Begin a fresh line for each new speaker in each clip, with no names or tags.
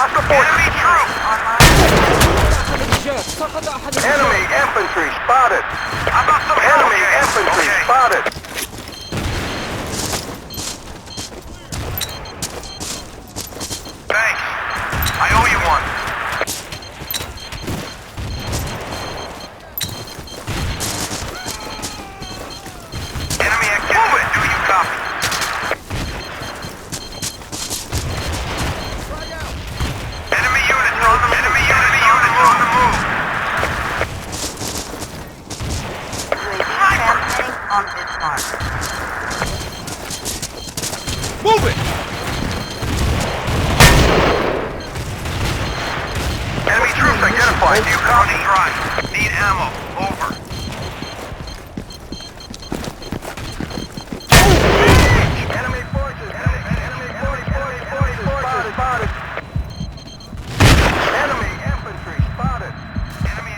Hostile forces. Enemy infantry spotted. Enemy infantry spotted.
Thanks. I owe you one. Enemy activity. Do you copy? Enemy units on the move. Enemy units on the move.
On this mark.
Move it! Enemy troops identified. Do you copy? Dry. Need ammo. Over.
Enemy forces. Enemy forces spotted. Enemy infantry spotted.
Enemy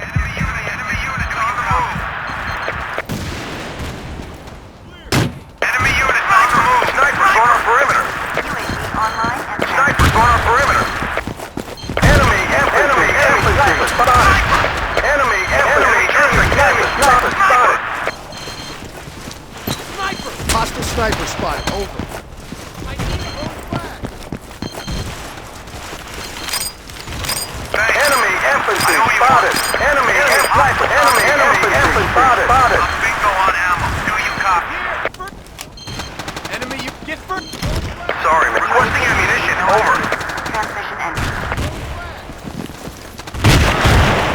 units on the move. Enemy units on the move. Snipers on our perimeter.
UAV online and
Snipers on our perimeter.
Enemy infantry spotted. Enemy sniper spotted.
Hostile sniper spotted. Over.
Enemy infantry spotted. Enemy infantry spotted.
I'm bingo on ammo. Do you copy?
Enemy, you get first.
Sorry, requesting ammunition. Over.
transmission ended.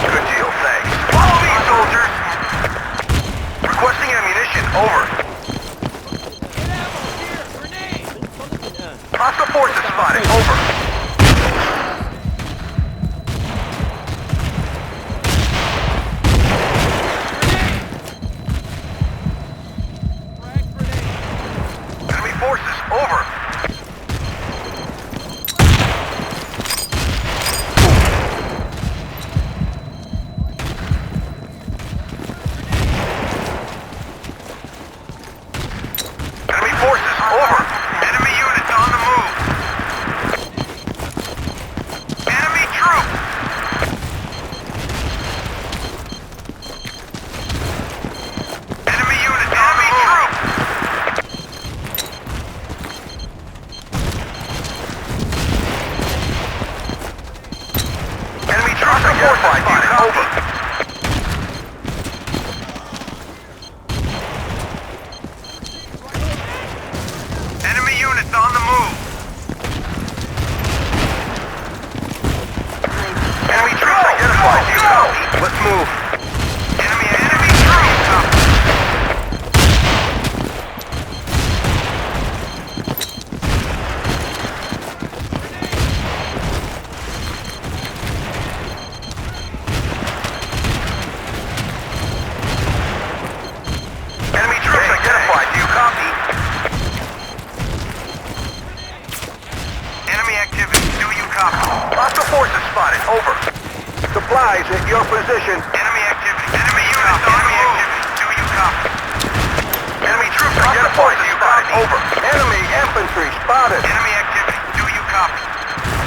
Good deal, thanks. Follow me, soldiers. Requesting ammunition. Over. Hostile forces spotted. Over. Enemy forces. Over. Enemy forces. Over. Enemy units on the move. Enemy troops. Enemy units on the move. Enemy troops identified. Over. Enemy units on the move. Enemy troops identified. Do you copy? Let's move. Enemy troops. Enemy troops identified. Do you copy? Enemy activity. Do you copy? Hostile forces spotted. Over.
Supplies at your position.
Enemy activity. Enemy units on the move. Do you copy? Enemy troops identified. Do you copy? Over.
Enemy infantry spotted.
Enemy activity. Do you copy?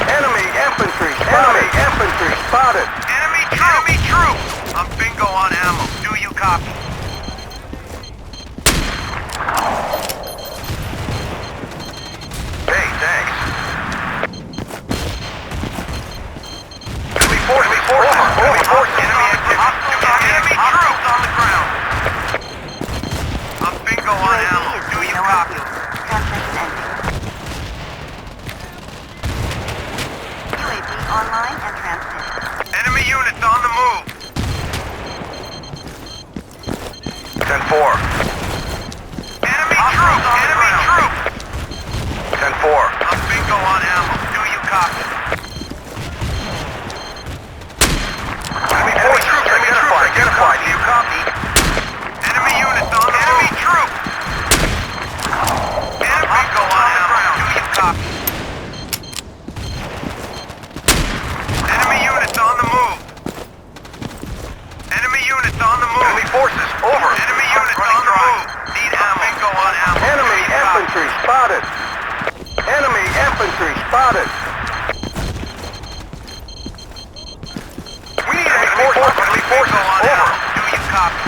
Enemy infantry spotted.
Enemy troops. I'm bingo on ammo. Do you copy? Hey, thanks. Enemy forces. Enemy activity. Enemy troops on the ground. I'm bingo on ammo. Do you copy?
Transmission ended. UAV online and transmitted.
Enemy units on the move. 10-4. Enemy troops. 10-4. I'm bingo on ammo. Do you copy? Enemy troops identified. Do you copy? Enemy units on the move. Enemy troops. Bingo on ammo. Do you copy? Over. Do you copy?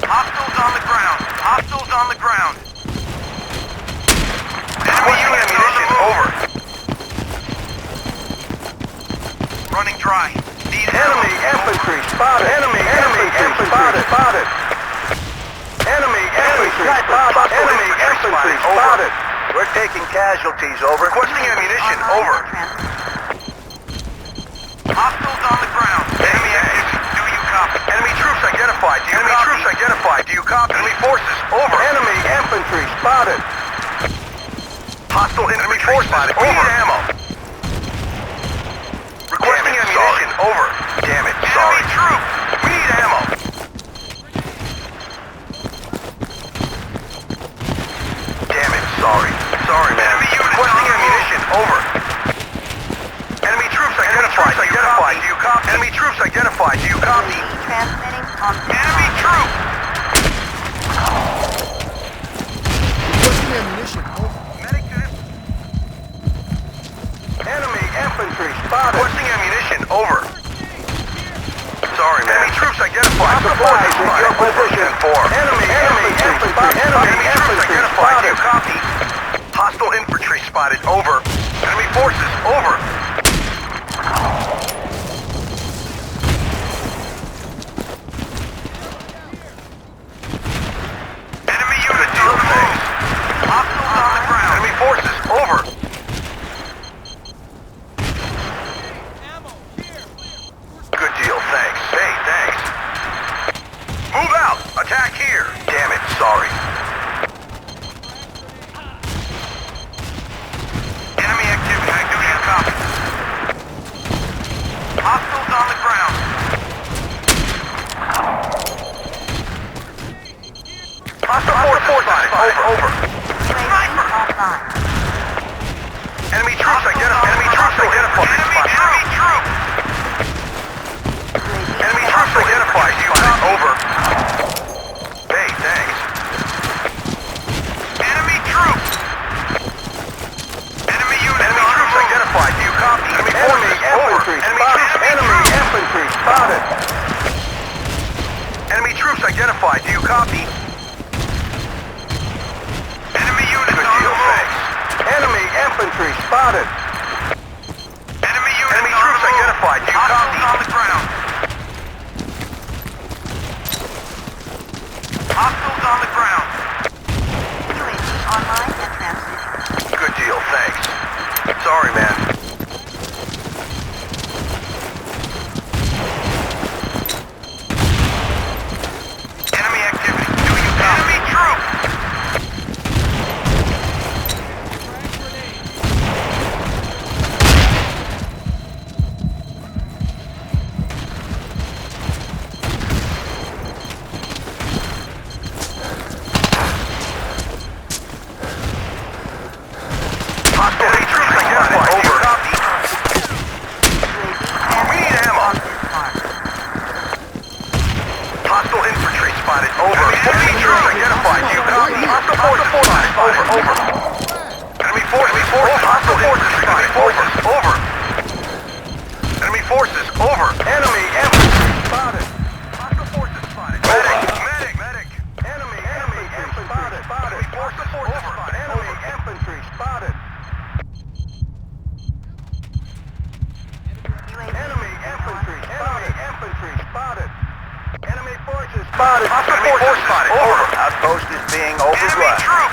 Hostiles on the ground. Hostiles on the ground. Enemy units ammunition. Over. Running dry. Need
Enemy infantry spotted. Enemy infantry spotted. Enemy infantry spotted. Enemy infantry spotted.
We're taking casualties. Over. Requesting ammunition. Over. Hostiles on the ground. Enemy activity. Do you copy? Enemy troops identified. Do you copy? Enemy troops identified. Do you copy? Enemy forces. Over.
Enemy infantry spotted.
Hostile enemy forces. Spotted. Over. Need ammo. Requesting ammunition. Over. Damn it. Sorry. Enemy troop. We need ammo. Damn it. Sorry. Sorry, man. Enemy unit. Requesting ammunition. Over. Enemy troops identified. Do you copy? Enemy troops identified. Do you copy?
Transmitting on
Enemy troop.
Requesting ammunition. Over.
Medic to
Enemy infantry spotted.
Requesting ammunition. Over. Sorry, man. Enemy troops identified.
Supplies in your position. Enemy infantry spotted.
Enemy troops identified. Do you copy? Hostile infantry spotted. Over. Enemy forces. Over. Enemy units on the move. Hostiles on the ground. Enemy forces. Over. Good deal. Thanks. Hey, thanks. Move out. Attack here. Damn it. Sorry. Enemy activity. I do you copy. Hostiles on the ground. Hostile force spotted. Over. Sniper.
offline.
Enemy troops identified. Enemy troops identified. Enemy troop. Enemy troops identified. You got it. Over. Hey, thanks. Enemy troops. Enemy unit. Enemy troops identified. Do you copy? Enemy forces. Over. Enemy troops.
Enemy infantry spotted.
Enemy troops identified. Do you copy? Enemy units on the move.
Enemy infantry spotted.
Enemy units. Enemy troops identified. Do you copy? On the ground. Hostiles on the ground.
UAV online and transmitting.
Good deal, thanks. Sorry, man. Enemy activity. Do you copy? Enemy troop. Hostile troops identified. Over. Copy. We need ammo. Hostile infantry spotted. Over. Enemy troops identified. Do you copy? Hostile forces spotted. Over. Enemy forces. Hostile forces spotted. Over. Enemy forces. Over.
Enemy infantry spotted.
Hostile forces spotted. Medic.
Enemy infantry spotted.
Enemy forces. Over.
Enemy infantry spotted. Enemy infantry spotted. Enemy forces spotted.
Hostile forces spotted. Over. Outpost is being overrun. Enemy troop.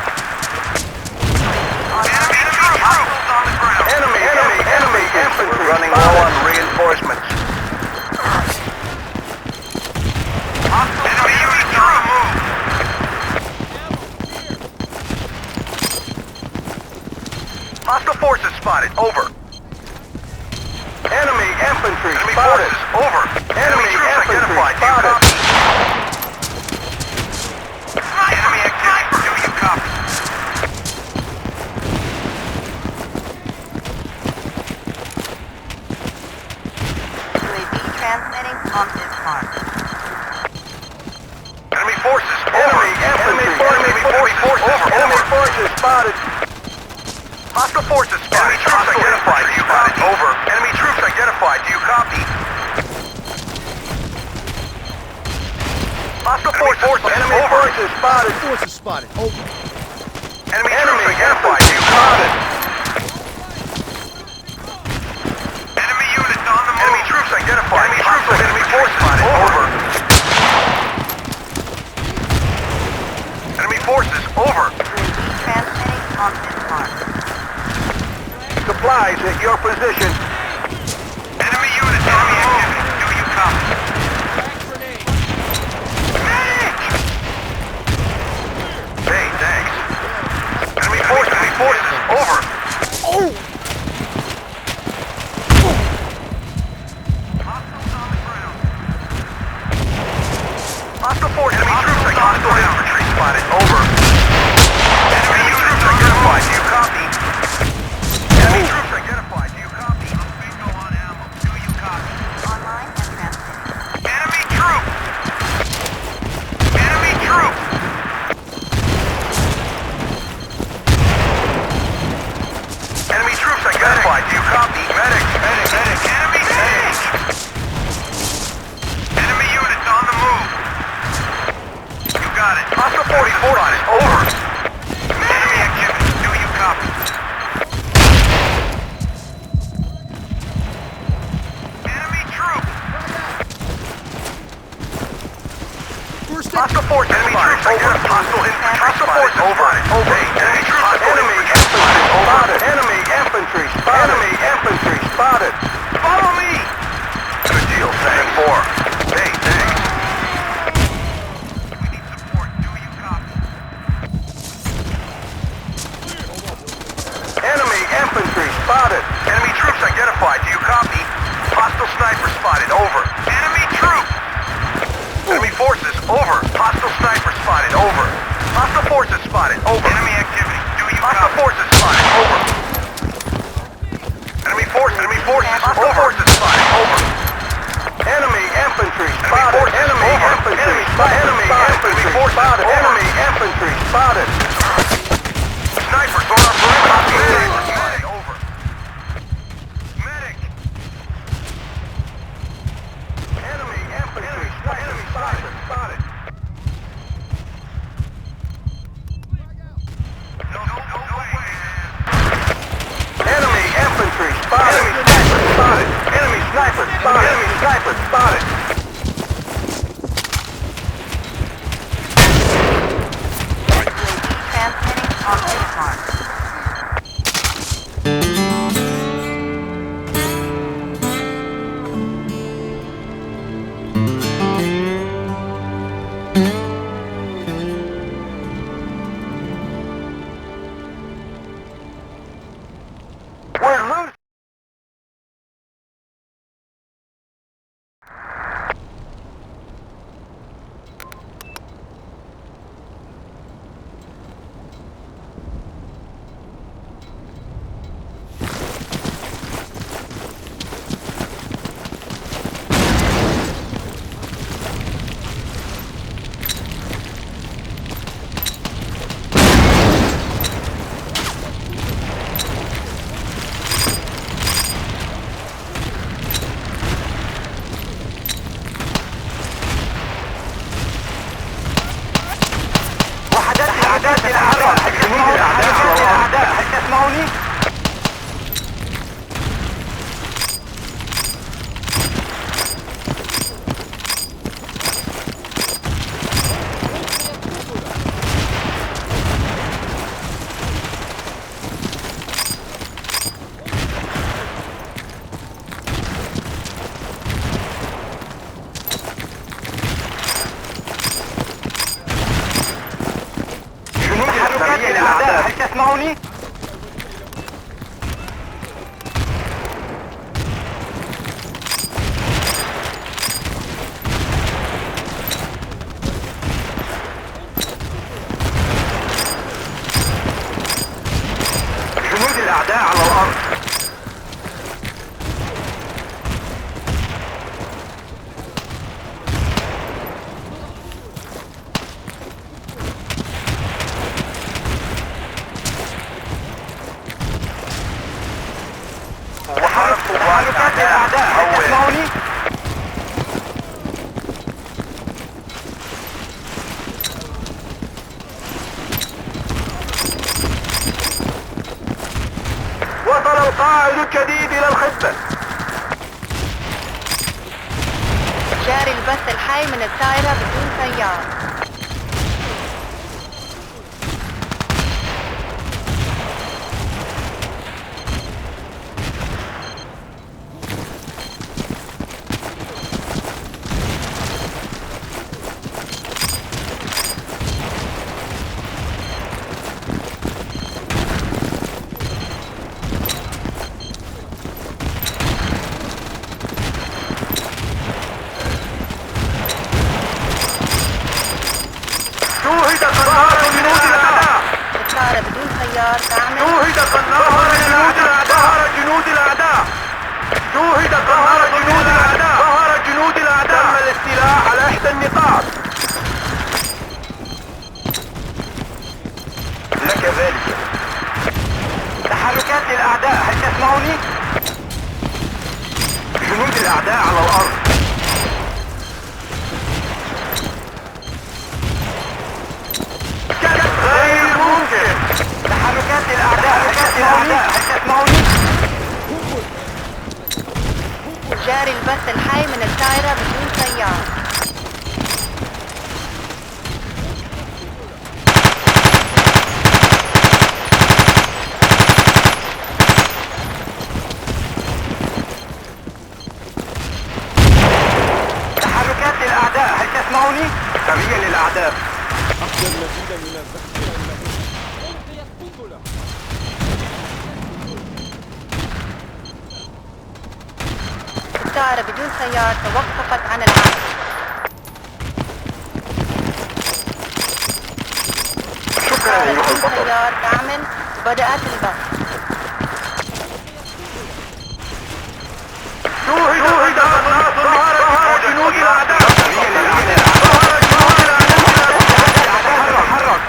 Enemy troop. Hostiles on the ground.
Enemy infantry.
We're running low on reinforcements. Enemy unit troop. Move. Hostile forces spotted. Over.
Enemy infantry
Enemy
spotted.
forces. Over.
Enemy
troops
infantry
identified. Do you
spotted.
copy? Enemy activity. Do you copy?
UAV transmitting on this mark.
Enemy forces.
Enemy forces. Enemy forces spotted.
Hostile forces spotted. Enemy troops identified. Do you copy? Over. Enemy troops identified. Do you copy? forces spotted.
Forces spotted. Over.
Enemy troops identified. You spotted. Enemy units on the move. Enemy troops identified. Enemy forces spotted. Over. Enemy forces over.
Transmitting on this mark.
Supplies at your position. Enemy units on the move. Do you copy? Medic! Hey, thanks. Enemy forces over.
Oh!
Hostiles on the ground. Hostile force. Enemy troops like hostile infantry spotted. Over. Enemy units identified. Do you copy? Enemy troops identified. Do you copy? Bingo on ammo. Do you copy?
Online and transmitting.
Enemy troop! Enemy troop! Enemy troops identified. Do you copy? Medic! Enemy medic! Enemy units on the move. You got it. Hostile 44 on it. Over. Enemy activity. Do you copy? Enemy troop!
First
Hostile force, enemy troops, over. Hostile infantry, hostile force, over. Hey, enemy troops, enemy infantry, spotted. Enemy infantry, spotted. Enemy infantry, spotted. Follow me. Good deal, thanks. 4. Hey, thanks. We need support. Do you copy? Enemy infantry, spotted. Enemy troops identified. Do you copy? Hostile sniper spotted. Over. Enemy troop. Enemy forces, over. Hostile sniper spotted, over. Hostile forces spotted, over. Enemy activity, do you copy? Hostile forces spotted, over. Enemy forces, hostile forces spotted, over. Enemy infantry spotted, enemy infantry spotted, enemy infantry spotted, enemy infantry spotted. Snipers on our perimeter, medic, over. Medic. Enemy infantry, enemy spotted. No way. Enemy infantry spotted. Enemy sniper spotted. Enemy sniper spotted.
Transmitting on this mark.
We're losing. تسمعوني؟ جنود الأعداء على الأرض. الشديد إلى الخدمة.
جاري البث الحي من الطائرة بدون طيار.
شوهد قناص جنود الأعداء.
الطائرة بدون طيار تعمل.
شوهد قناص جنود الأعداء. ظهر جنود الأعداء. شوهد قناص جنود الأعداء. ظهر جنود الأعداء. تم الاستيلاء على إحدى النقاط. لك ذلك. تحركات للأعداء، هل تسمعني؟ جنود الأعداء على الأرض. غير ممكن. تحركات للأعداء، هل تسمعني؟
جاري البث الحي من الطائرة بدون طيار.
تحركات للأعداء، هل تسمعني؟ سريع للأعداء.
أحضر مزيدا من الذخيرة إنه ألقيت قنبلة.
الطائرة بدون طيار توقفت عن العمل.
شكرا أيها
بدون
البطل.
طيار تعمل وبدأت البث.
شوهد قناص. ظهر جنود الأعداء. ظهر جنود الأعداء. تحرك.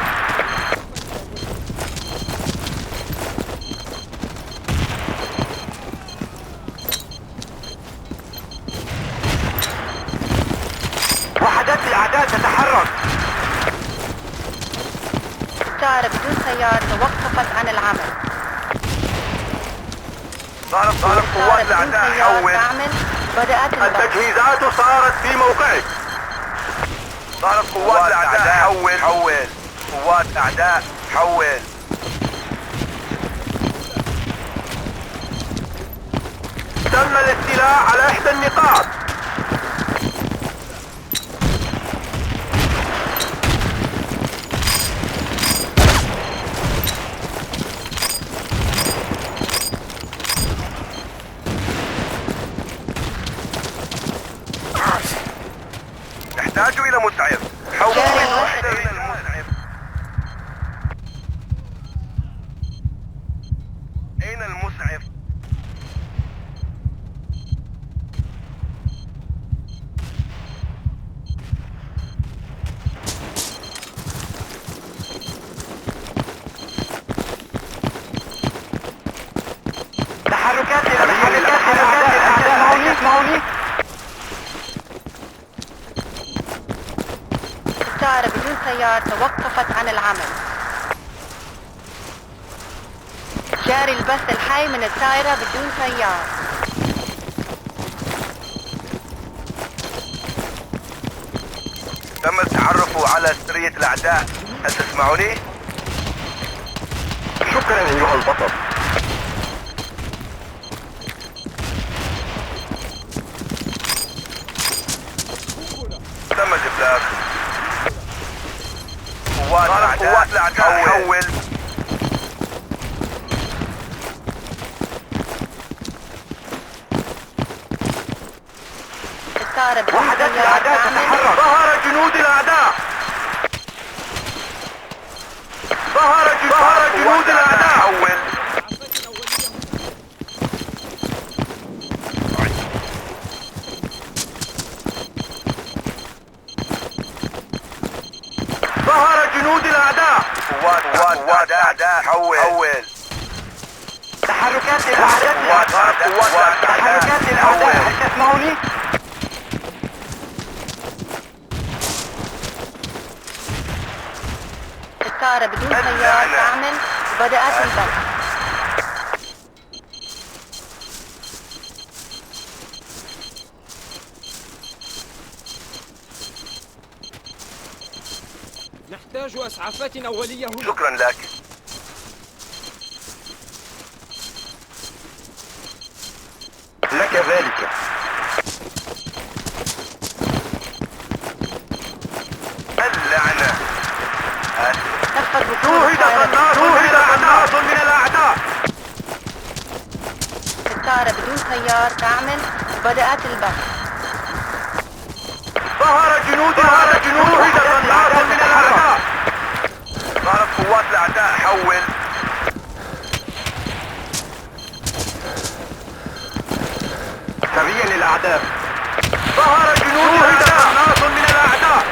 وحدات الأعداء تتحرك.
الطائرة بدون طيار توقفت عن العمل.
ظهرت قوات
الطائرة بدون
الأعداء.
طيار
حول.
تعمل وبدأت البث.
التجهيزات صارت في موقعك. ظهرت قوات الأعداء. حول. قوات الأعداء. حول. تم الاستيلاء على إحدى النقاط. نحتاج إلى مسعف. حول الوحدة إلى المسعف. أين المسعف؟ تحركات الأعداء. تسمعوني؟
الطائرة بدون طيار توقفت عن العمل. جاري البث الحي من الطائرة بدون طيار.
تم التعرف على سرية الأعداء، هل تسمعوني؟ شكرا أيها البطل. تم الإبلاغ. قوات الأعداء حول.
الطائرة بدون
وحدات
طيار
الأعداء
تعمل.
تتحرك. ظهر جنود الأعداء. ظهر جنود الأعداء. حول. ظهر جنود الأعداء. قوات الأعداء. حول. تحركات الأعداء. تحركات الأعداء. هل تسمعوني؟
الطائرة بدون طيار تعمل وبدأت البث.
نحتاج اسعافات اوليه هنا.
شكرا لك.
لك ذلك.
اللعنة.
شوهد
قناص من الأعداء.
الطائرة بدون طيار تعمل. بدأت البث.
ظهر جنود قناص من الأعداء. ظهرت قوات الأعداء. حول.
سريا للأعداء.
ظهر جنود قناص من الأعداء.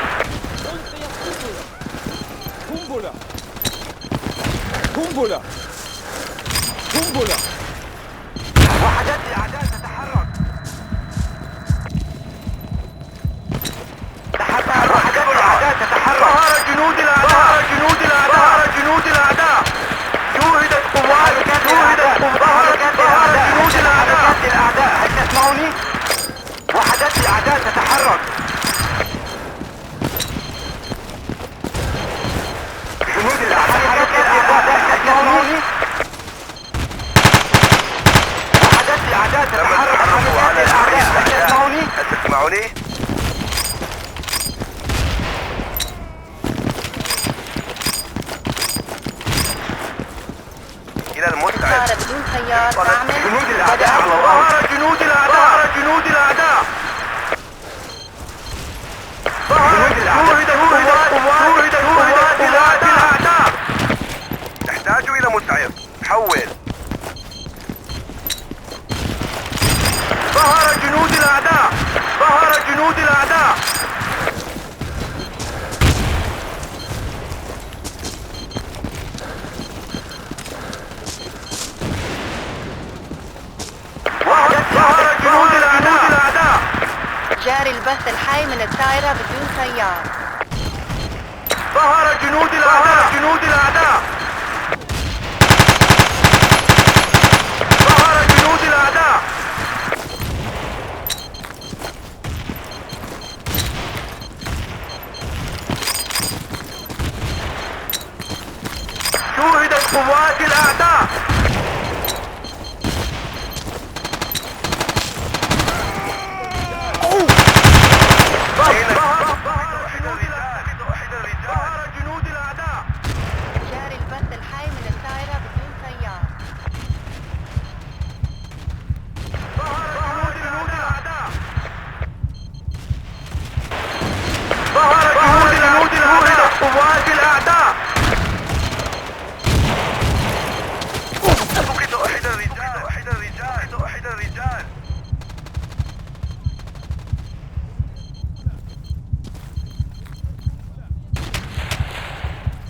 قنبلة قنبلة قنبلة.
وحدات الأعداء تتحرك. وحدات الأعداء تتحرك. ظهر جنود الأعداء. جنود الأعداء. شوهدت قوات. ظهر جنود الأعداء. هل تسمعوني؟ وحدات الأعداء تتحرك. جنود الأعداء تسمعوني؟ وحدات الأعداء تتحرك. هل تسمعوني؟ إلى المسعد.
الطائرة بدون طيار تعمل.
جنود الأعداء على الأرض. ظهر جنود الأعداء. جنود الأعداء. شوهدت الأعداء. نحتاج إلى مسعف. حول. ظهر جنود الأعداء. ظهر جنود الأعداء.
جاري البث الحي من الطائرة بدون طيار.
ظهر جنود الأعداء. ظهر جنود الأعداء. شوهدت قوات الأعداء.
جاري البث الحي من الطائرة بدون طيار.
قوات الأعداء. فقد أحد الرجال.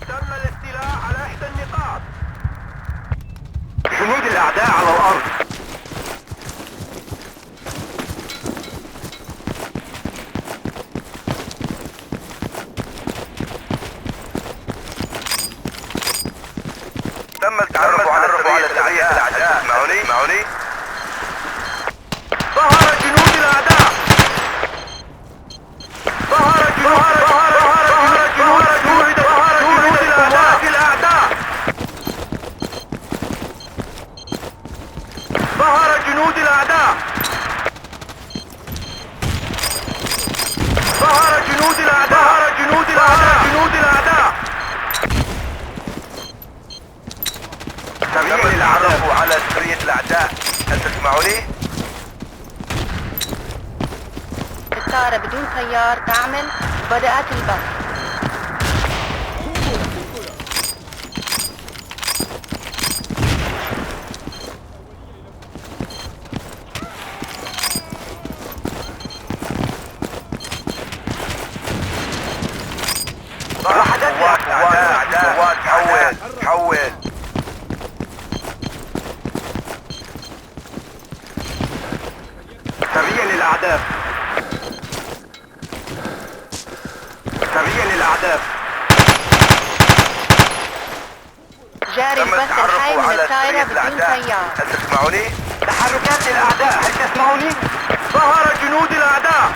تم الاستيلاء على إحدى النقاط.
جنود الأعداء على الأرض.
تم التعرف على سرية الأعداء. معوني. ظهر جنود الأعداء. ظهر جنود الأعداء. ظهر جنود الأعداء. تم التعرف على سرية الأعداء. هل تسمعوني؟
الطائرة بدون طيار تعمل. بدأت البث.
قوات الأعداء. حول.
سريا للأعداء.
جاري البث الحي من الطائرة بدون طيار.
هل تسمعوني؟
تحركات الأعداء. هل تسمعوني؟
ظهر جنود الأعداء.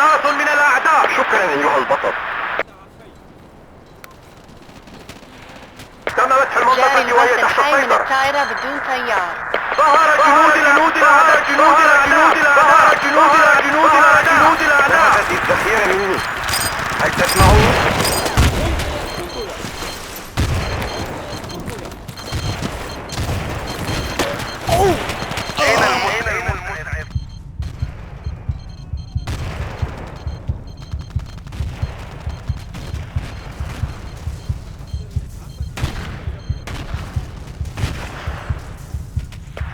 قناص من الأعداء. شكرا أيها البطل. تم فتح المنطقة
جاري
وهي
البث
تحت
الحي من
السيطرة.
الطائرة بدون طيار.
ظهر جنود الأعداء. جنود الأعداء. جنود الأعداء. هذه الذخيرة مني. هل تسمعوني؟ أين المسعف؟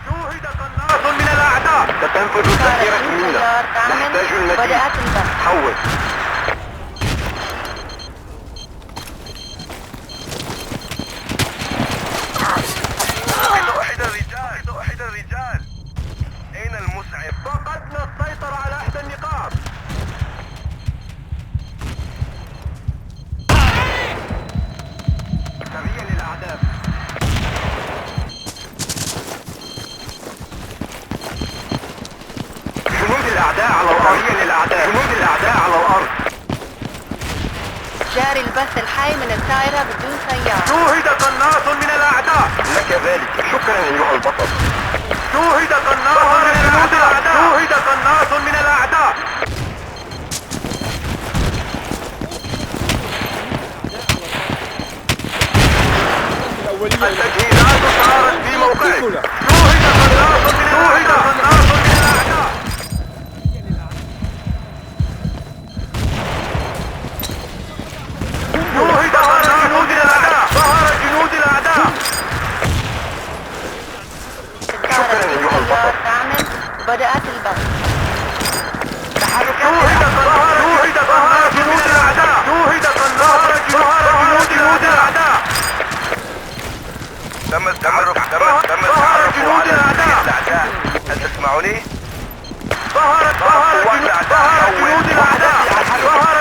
شوهد قناص من الأعداء. ستنفذ الذخيرة منا. نحتاج المزيد.
بدأت البث.
حول. أحد الرجال. أين المسعف؟ فقدنا السيطرة على إحدى النقاط. سريع للأعداء. جنود الأعداء على الأرض. جنود الأعداء على الأرض.
جاري البث الحي من الطائرة بدون طيار.
شوهد قناص من الأعداء. لك ذلك. شكرا أيها البطل. شوهد قناص من الأعداء. شوهد قناص من الأعداء. التجهيزات صارت في موقعه. شوهد قناص من الأعداء. شوهد قناص من الأعداء. ظهر جنود الأعداء.
الطائرة بدون طيار تعمل. بدأت البث.
شوهد قناص جنود الأعداء. شوهد قناص جنود الأعداء. تم التعرف على جنود الأعداء. هل تسمعوني؟ ظهرت جنود الأعداء.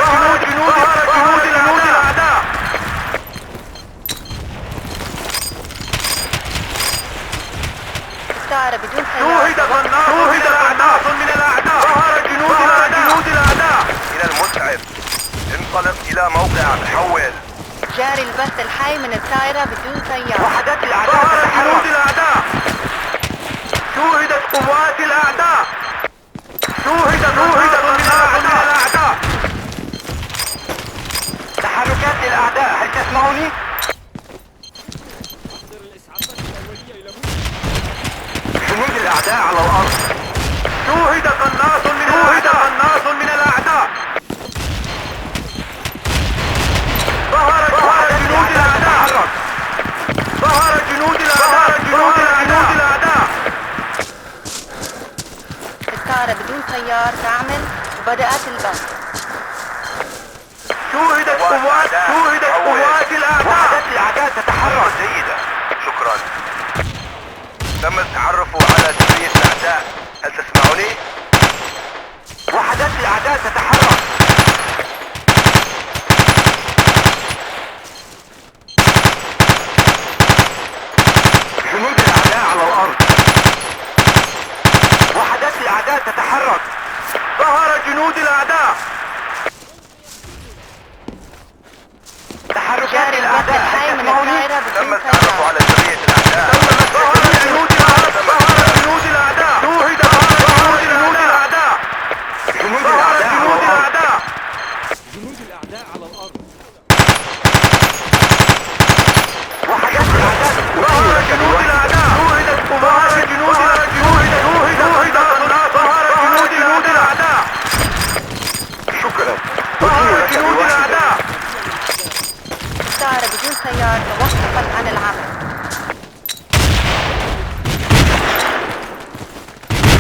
ظهر جنود الأعداء.
الطائرة بدون
شوهد
طيار.
قناص من الأعداء. ظهر جنود الأعداء. إلى المسعف. انطلق إلى موقع. حول.
جاري البث الحي من الطائرة بدون طيار.
وحدات الأعداء. ظهر جنود الأعداء. شوهدت قوات الأعداء. شوهد قناص من الأعداء. تحركات الأعداء. هل تسمعوني؟ جنود الأعداء على الأرض. شوهد قناص من الأعداء. ظهر جنود الأعداء. ظهر جنود الأعداء.
الطائرة بدون طيار تعمل. بدأت البث.
شوهدت قوات الأعداء. وحدات الأعداء تتحرك. جيدة. شكرا. تم التعرف على سرية الأعداء. هل تسمعوني؟ وحدات الأعداء تتحرك. جنود الأعداء على الأرض. وحدات الأعداء تتحرك. ظهر جنود الأعداء. تحركات
جاري البث
الأعداء.
الحي من
تسمعوني؟
الطائرة
تم
بدون
التعرف
طيار.
على سرية الأعداء. ظهر جنود الأعداء. شوهد جنود الأعداء. جنود الأعداء.
جنود الأعداء على الأرض.
وحدات الأعداء. ظهر جنود الأعداء. ظهر جنود الأعداء. شكرا. ظهر جنود الأعداء.
الطائرة بدون طيار توقفت عن العمل.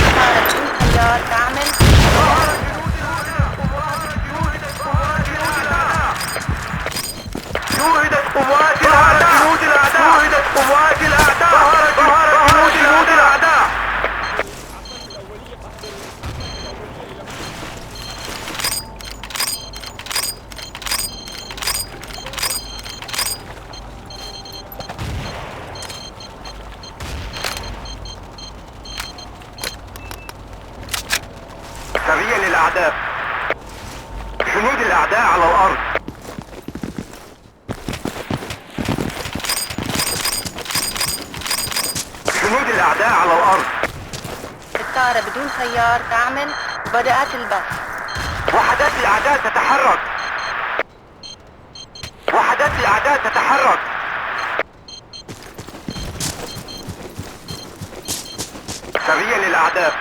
الطائرة بدون طيار تعمل.
شوهدت قوات الأعداء. شوهدت قوات الأعداء. ظهر جنود الأعداء. سريع للأعداء. جنود الأعداء على الأرض. جنود الأعداء على الأرض.
الطائرة بدون سيار تعمل. بدأت البث.
وحدات الأعداء تتحرك. وحدات الأعداء تتحرك. سريا للأعداء.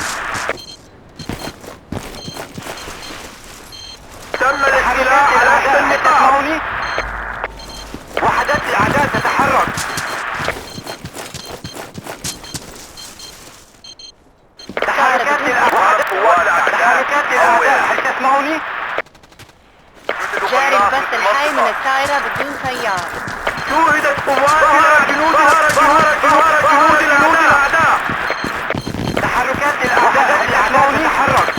تم الاستيلاء على إحدى النقاط. وحدات الأعداء تتحرك. تحركات الأعداء هل تسمعوني؟
جاري البث الحي من الطائرة بدون سيار.
شوهدت قواتنا جنود الأعداء. تحركات الأعداء تتحرك.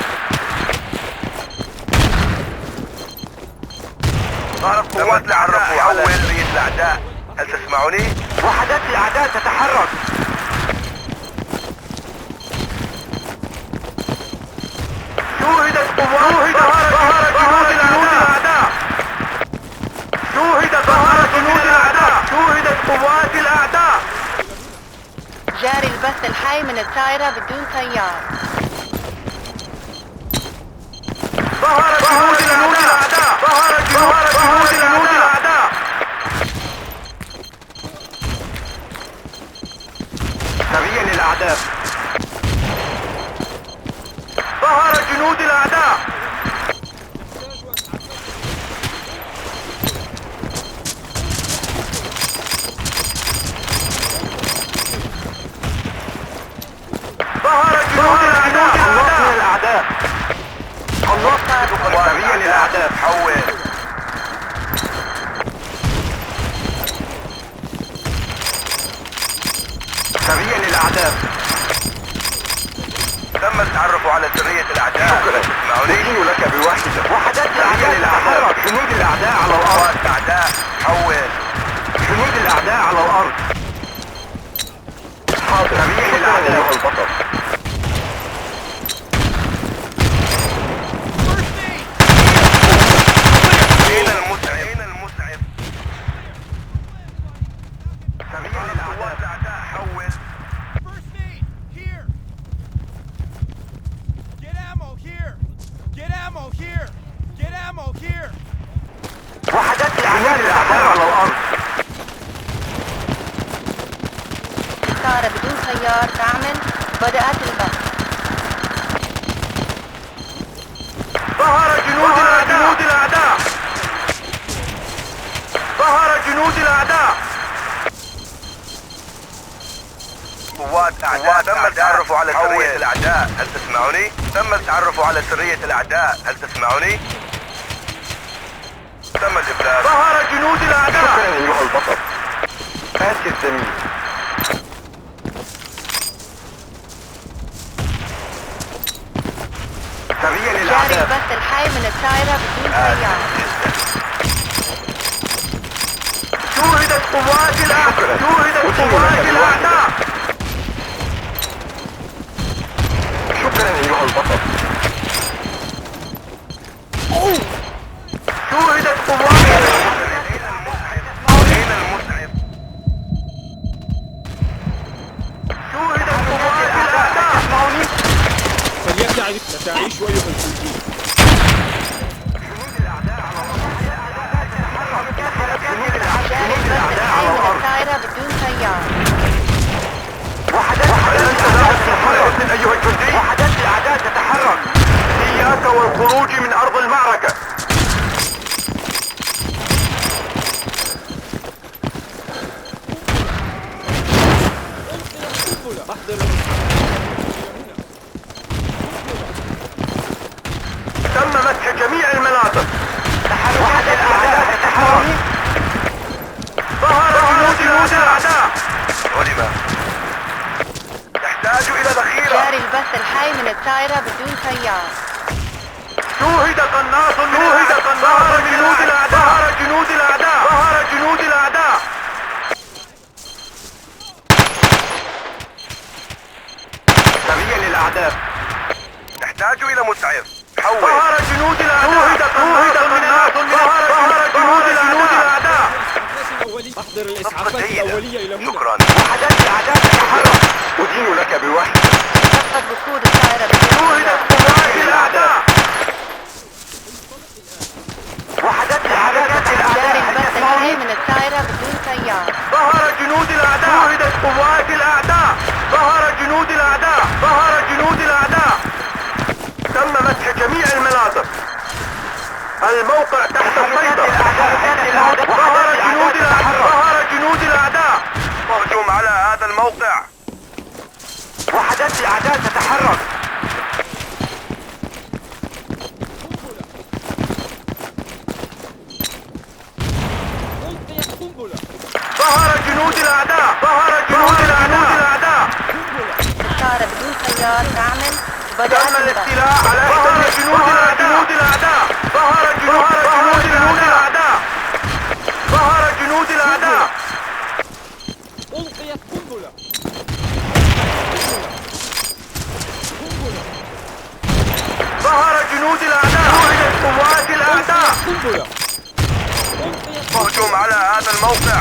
صارت قوات الأعداء حول رئيس الأعداء. هل تسمعوني؟ وحدات الأعداء تتحرك. شوهدت قوات جنود الأعداء. شوهدت جنود الأعداء. شوهدت قوات الأعداء.
جاري البث الحي من الطائرة بدون سيار.
ظهرت جنود الأعداء. ظهرت جنود الأعداء. سريا للأعداء. ظهرت جنود الأعداء. ظهرت جنود الأعداء. سريا للأعداء. حول. سريا للأعداء. تم التعرف على سرية الأعداء. شكرا. تسمعوني؟ لك بواحدة. وحدات الأعداء تتحرك. جنود الأعداء على الأرض. الأعداء حول. جنود الأعداء على الأرض. حاضر. سريا للأعداء. أيها البطل. أين المسعف؟ سريا للأعداء. حول.
First aid! Here! Get ammo here! Get ammo here! Get ammo here!
وحدات الأعداء على الأرض.
الطائرة بدون سيار تعمل. بدأت البث.
ظهر جنود الأعداء. ظهر جنود الأعداء. قوات أعداء. تم التعرف على سرية الأعداء. هل تسمعوني؟ تم التعرف على سرية الأعداء. هل تسمعوني؟ تم الإبلاغ. ظهر جنود الأعداء. شكرا أيها البطل. آسف الزميل. سريا
جاري
للأعداء.
البث الحي من الطائرة بدون سيار.
شوهدت قوات الأعداء. شوهدت قوات الأعداء. شكرا أيها البطل. شوهدت قوات أين المسعف؟ شوهدت قوات الأعداء. تسمعوني؟
فليبتعد متاعيش أيها الجندي.
جنود الأعداء على الأرض. جنود
جاري البث
الأعداء
الحي
على
من
الأرض.
الطائرة بدون سيار.
وحدات الأعداء تتحرك. أيها الجندي. وحدات الأعداء تتحرك. إياك والخروج من أرض المعركة.
أحضر.
تم مسح جميع المناطق. وحدات الأعداء تتحرك. ظهر جنود الأعداء. علم. تحتاج إلى ذخيرة.
جاري البث الحي من الطائرة بدون سيار.
شوهد قناص من جنود الأعداء. ظهر جنود الأعداء. ظهر جنود الأعداء. سريا للأعداء. نحتاج إلى مسعف. حول. ظهر جنود الأعداء. ظهر جنود الأعداء.
أحضر الإسعافات الأولية إلى هنا.
شكرا. وحدات الأعداء تتحرك. أدين لك بوحدة.
سقط وقود الطائرة بدون
شوهدت قوات الأعداء. وحدات الأعداء
جاري البث الحي من الطائرة بدون سيارة.
ظهر جنود الأعداء. شوهدت قوات الأعداء. ظهر جنود الأعداء. ظهر جنود الأعداء. تم مسح جميع المناطق. الموقع تحت السيطرة. ظهر جنود الأعداء. ظهر جنود الأعداء. هجوم على هذا الموقع. وحدات الأعداء تتحرك. ظهر جنود الأعداء. ظهر جنود الأعداء.
الطائرة بدون سيارة تعمل
تم
وبدأت البث.
الاستيلاء على ظهر جنود الأعداء. ظهر جنود الأعداء. ظهر جنود الأعداء.
ألقيت قنبلة.
ظهر جنود الأعداء. شوهدت قوات الأعداء.
قنبلة.
هجوم على هذا الموقع.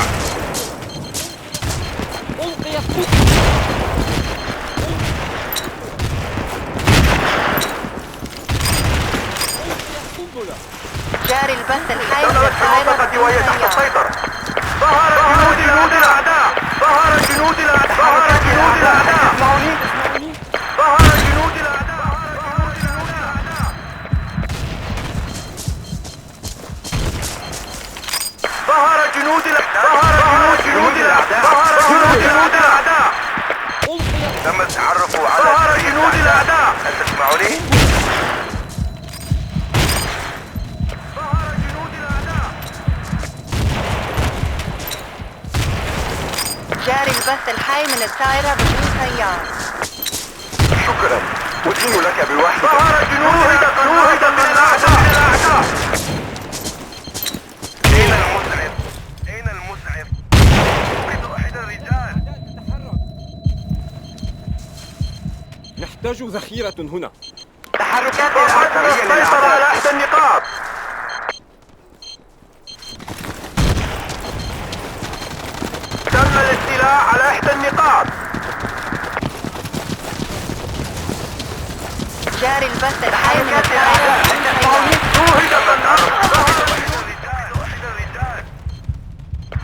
ألقيت قنبلة.
جاري البث الحي من
دخلت في
الطائرة
المنطقة
بدون
وهي تحت
سيارة.
السيطرة. ظهر جنود الأعداء. ظهر جنود الأعداء. ظهر جنود الأعداء. ظهر جنود الأعداء. ظهر جنود الأعداء. ظهر جنود الأعداء. ظهر جنود الأعداء. تم التعرف على ظهر جنود الأعداء. هل تسمعني؟ ظهر جنود الأعداء.
جاري البث الحي من الطائرة بدون سيارة.
شكرا. أدين لك بوحدة. ظهر جنود الأعداء. أين المسعف؟ أين المسعف؟ أريد أحد الرجال.
نحتاج ذخيرة هنا.
تحركات السيطرة على إحدى النقاط. تم الاستيلاء على إحدى النقاط.
جاري البث الحي من الطائرة بدون سيارة.
شوهد النار. أحد الرجال.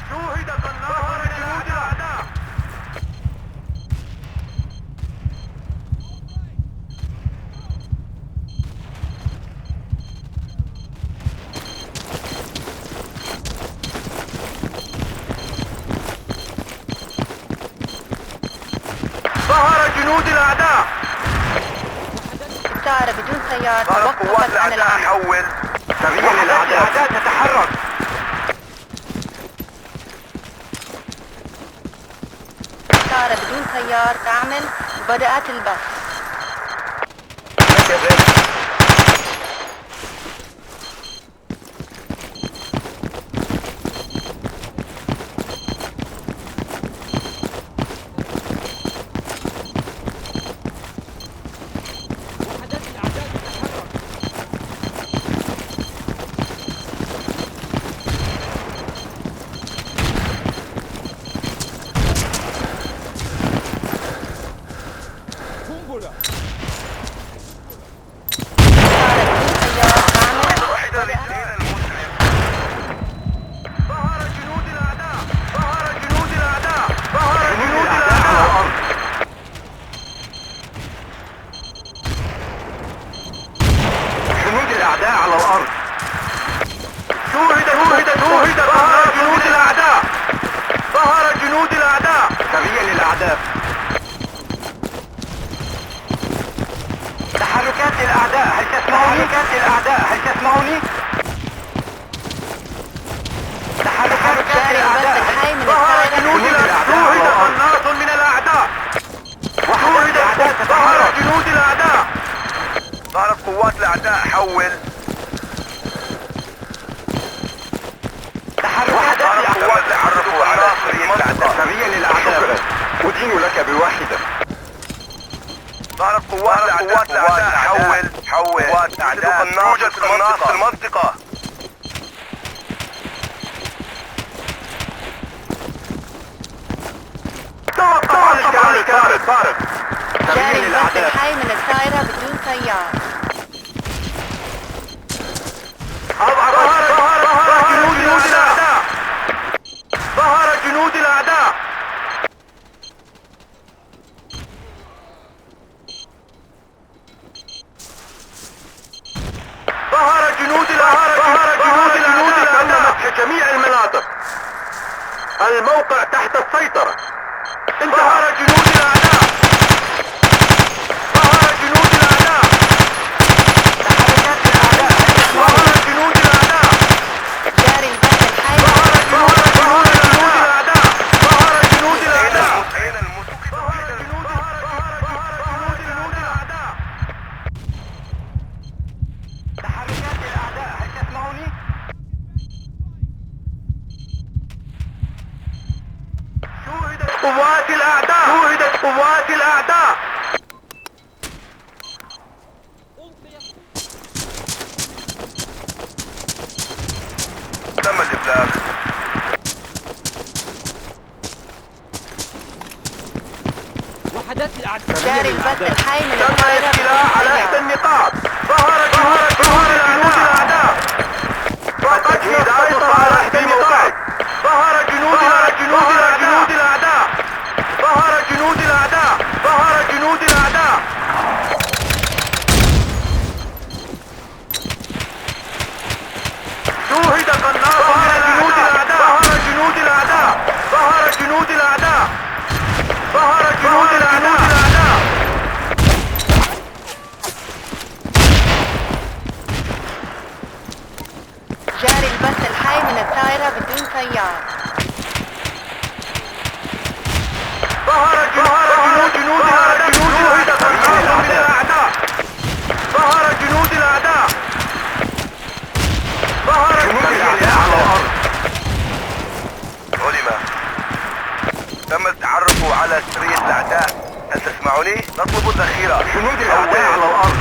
شوهد النار. جنود الأعداء. ظهر جنود الأعداء.
الطائرة بدون سيارة
ظهرت قوات
توقفت عن
الأعداء.
العمل.
حول. سريع الأعداء تتحرك.
الطائرة بدون سيارة تعمل وبدأت البث.
قنبلة.
ظهر جنود الأعداء. ظهر جنود الأعداء. ظهر جنود الأعداء. جنود الأعداء على الأرض. شوهد. ظهر جنود الأعداء. ظهر جنود الأعداء. سريع للأعداء. تحركات الأعداء. هل تسمعوني؟ تحركات
جاري البث
الأعداء.
الحي من
ظهر
الطائرة
جنود الأعداء. شوهد قناص من الأعداء. ظهر جنود الأعداء. ظهرت قوات الأعداء. حول. ظهرت قوات تعرفوا على سريع للأعداء. أدين لك بواحدة. ظهرت قوات الأعداء. حول. حول. قوات أعداء. يوجد قناص في المنطقة. توقف عن الكارب.
جاري البث الحي من الطائرة بدون سيار.
ظهر جنود الأعداء. ظهر جنود الأعداء. مسح جميع المناطق. الموقع تحت السيطرة. ظهر جنود الأعداء. ظهر جنود الأعداء. ظهر جنود الأعداء.
جاري البث الحي من
ظهر جنود الأعداء. ظهر جنود الأعداء. تحركات الأعداء. هل تسمعوني؟ شوهدت قوات الأعداء. تم الإبلاغ.
وحدات الأعداء.
جاري البث الحي من
تم
الطائرة
الاستيلاء على
بدون
إحدى
سيار.
النقاط. ظهر جنود الأعداء. التجهيزات على إحدى النقاط. ظهر جنود الأعداء. ظهر جنود الأعداء. شوهد قناص من الأعداء. ظهر جنود الأعداء.
جاري البث الحي من الطائرة بدون سيار.
ظهر جنود الأعداء. شوهد قناص من الأعداء. ظهر جنود الأعداء. على الأرض. علم. تم التعرف على سرية الأعداء. هل تسمعوني؟ نطلب الذخيرة. جنود الأعداء على الأرض.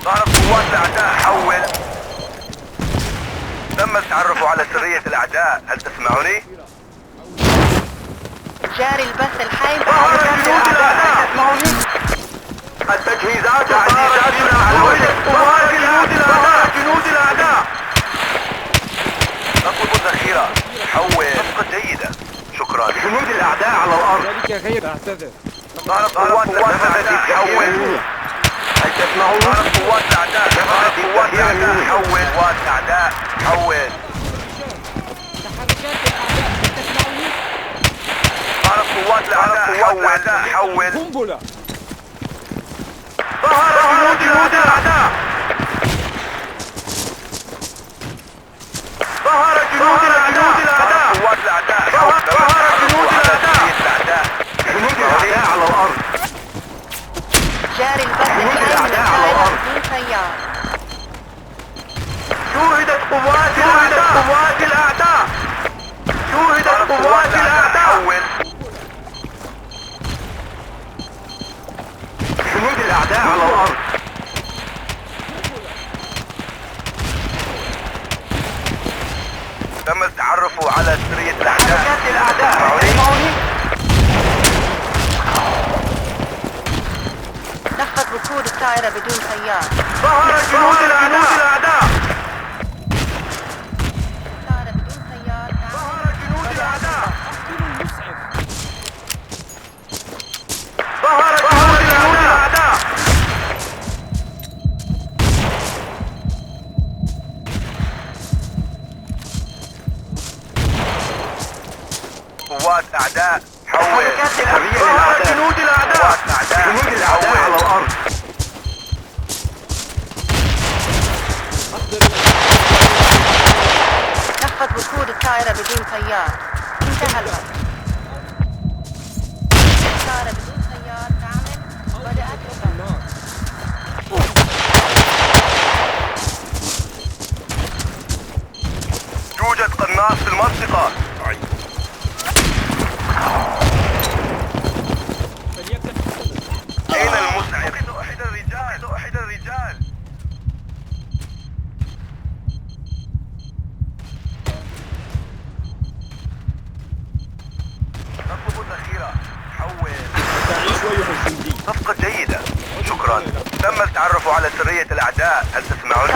ظهرت قوات الأعداء. حول. تم التعرف على سرية الأعداء. هل تسمعوني؟
جاري البث الحي من
ظهر جنود الأعداء. تسمعوني؟ التجهيزات على وجه قوات الأعداء. جنود الأعداء. نطلب الذخيرة. حول. صفقة جيدة. شكرا. جنود الأعداء على الأرض.
ذلك غير أعتذر.
ظهرت قوات الأعداء. حول. هل تسمعون؟ ظهرت قوات الأعداء. حول. قوات الأعداء. حول.
تحركات الأعداء. تسمعوني؟
ظهرت قوات الأعداء. حول.
قنبلة.
ظهر جنود الأعداء. ظهر جنود الأعداء. قوات الأعداء. ظهر جنود الأعداء. جنود الأعداء على الأرض.
جاري البث الحي من الطائرة بدون سيار.
شوهدت قوات الأعداء. جنود الأعداء على الأرض. تم التعرف على سرية الأعداء.
نفذ ركود الطائرة بدون سيار.
ظهر جنود الأعداء.
الطائرة بدون سيار.
ظهر جنود الأعداء. ظهر جنود الأعداء. قوات أعداء. حول. ظهر جنود الأعداء. جنود الأعداء على الأرض.
نفذ ركود الطائرة بدون سيار. انتهى الوقت. الطائرة بدون سيار تعمل. بدأت الغرق.
يوجد قناص في المنطقة. أين المسعف؟ أحد الرجال.
شوية مسندين.
صفقة جيدة. شكرا. تم التعرف على سرية الأعداء. هل تسمعون؟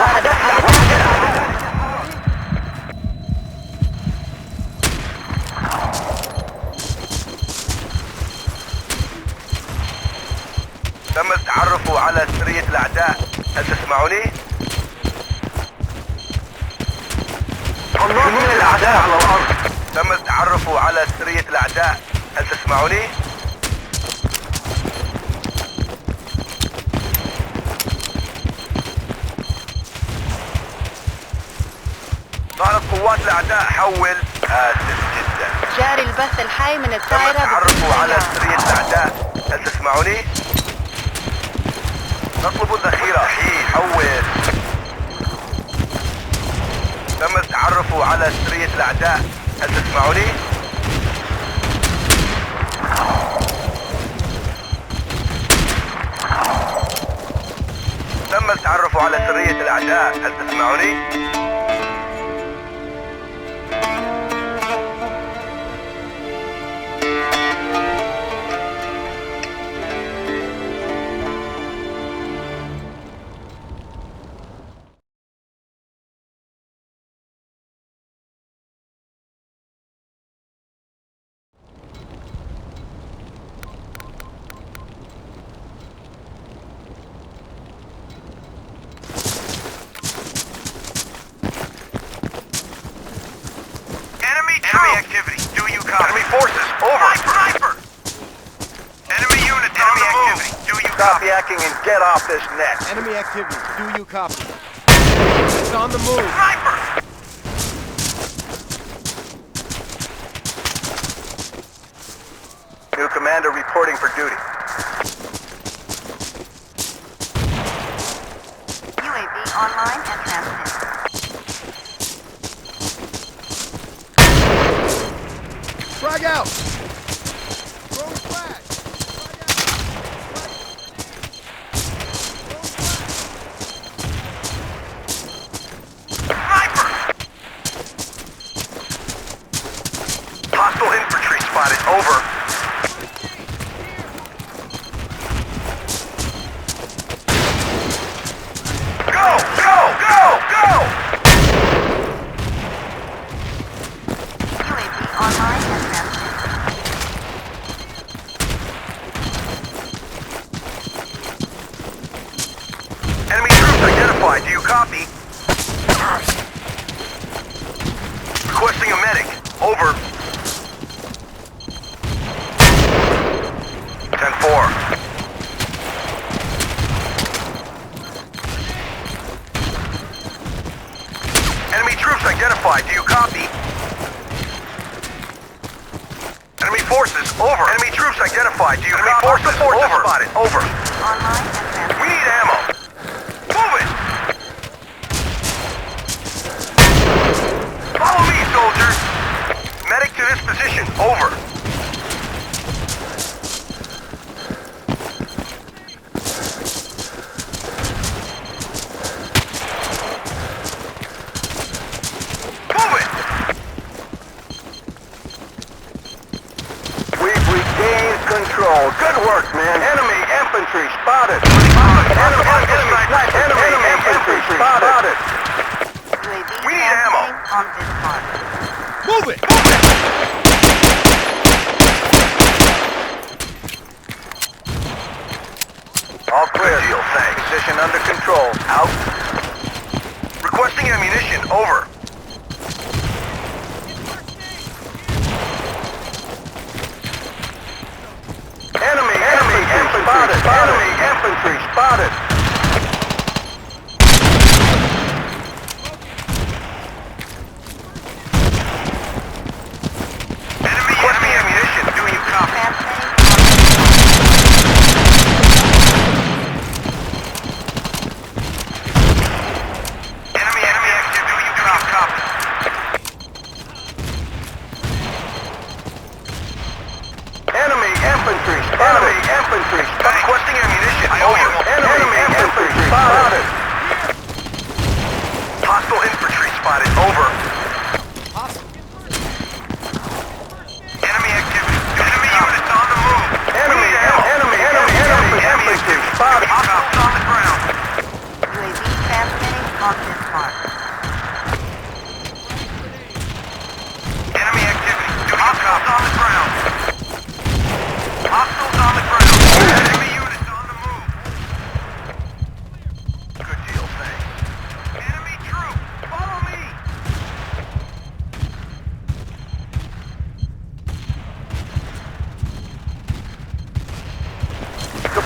تم التعرف على سرية الأعداء. هل تسمعوني؟ من الأعداء على الأرض. تم التعرف على سرية الأعداء. هل تسمعوني؟ ظهرت قوات الأعداء. حول. آسف جدا.
جاري البث الحي من
تم
الطائرة
التعرف
بدون
على
سيارة.
سرية الأعداء. هل تسمعوني؟ نطلب الذخيرة. حول. تم التعرف على سرية الأعداء. هل تسمعوني؟ تم التعرف على سرية الأعداء. هل تسمعوني؟ Enemy activity. Do you copy? Enemy forces. Over. Sniper! Enemy unit. Enemy activity. Do you copy? Hacking and get off this net.
Enemy activity. Do you copy? It's on the move.
Sniper! New commander reporting for duty.
UAV online and transmitted.
Frag out! Throwing flag!
Sniper! Hostile infantry spotted. Over. Go! Go! Go! Go!
UAV online and transmitted.
Enemy troops identified. Do you copy? Requesting a medic. Over. 10-4. Enemy troops identified. Do you copy? Enemy forces. Over. Enemy troops identified. Do you copy? Enemy forces. Over. Spotted. Over.
Online and transmitted.
We need ammo. Move it! Follow me, soldiers! Medic to this position. Over. Move it! We've regained control. Good work, man. Enemy infantry spotted. Enemy infantry spotted.
UAV
We need ammo.
transmitting on this mark.
Move it!
All clear. Deal, thanks. Position under control. Out. Requesting ammunition. Over. Enemy infantry spotted. Enemy infantry spotted. Enemy ammunition. Do you copy?
Transmitting
Enemy active. Do you copy? Enemy infantry spotted. Enemy infantry spotted. Requesting ammunition. Over. Enemy infantry spotted. Hostile infantry spotted. Over. Enemy activity. Enemy units on the move. Enemy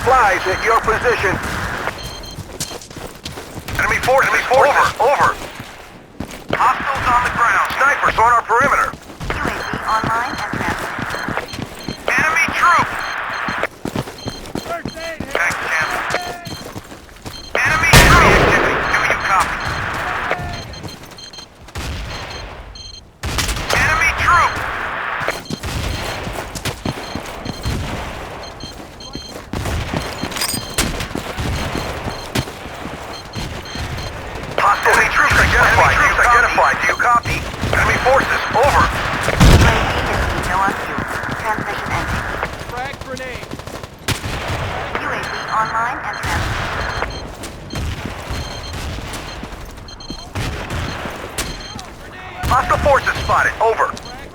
supplies at your position.
Enemy forces, over. Hostiles on the ground. Snipers on our perimeter.
UAV online and transmitting.
Enemy troop. Thanks, Champ. Enemy activity. Do you copy? Enemy troop. Hostile troops identified. Do you copy? Enemy forces, over.
UAV is no on fuel. Transmission ending.
Frag grenade.
UAV online and transmitting.
Hostile forces spotted, over.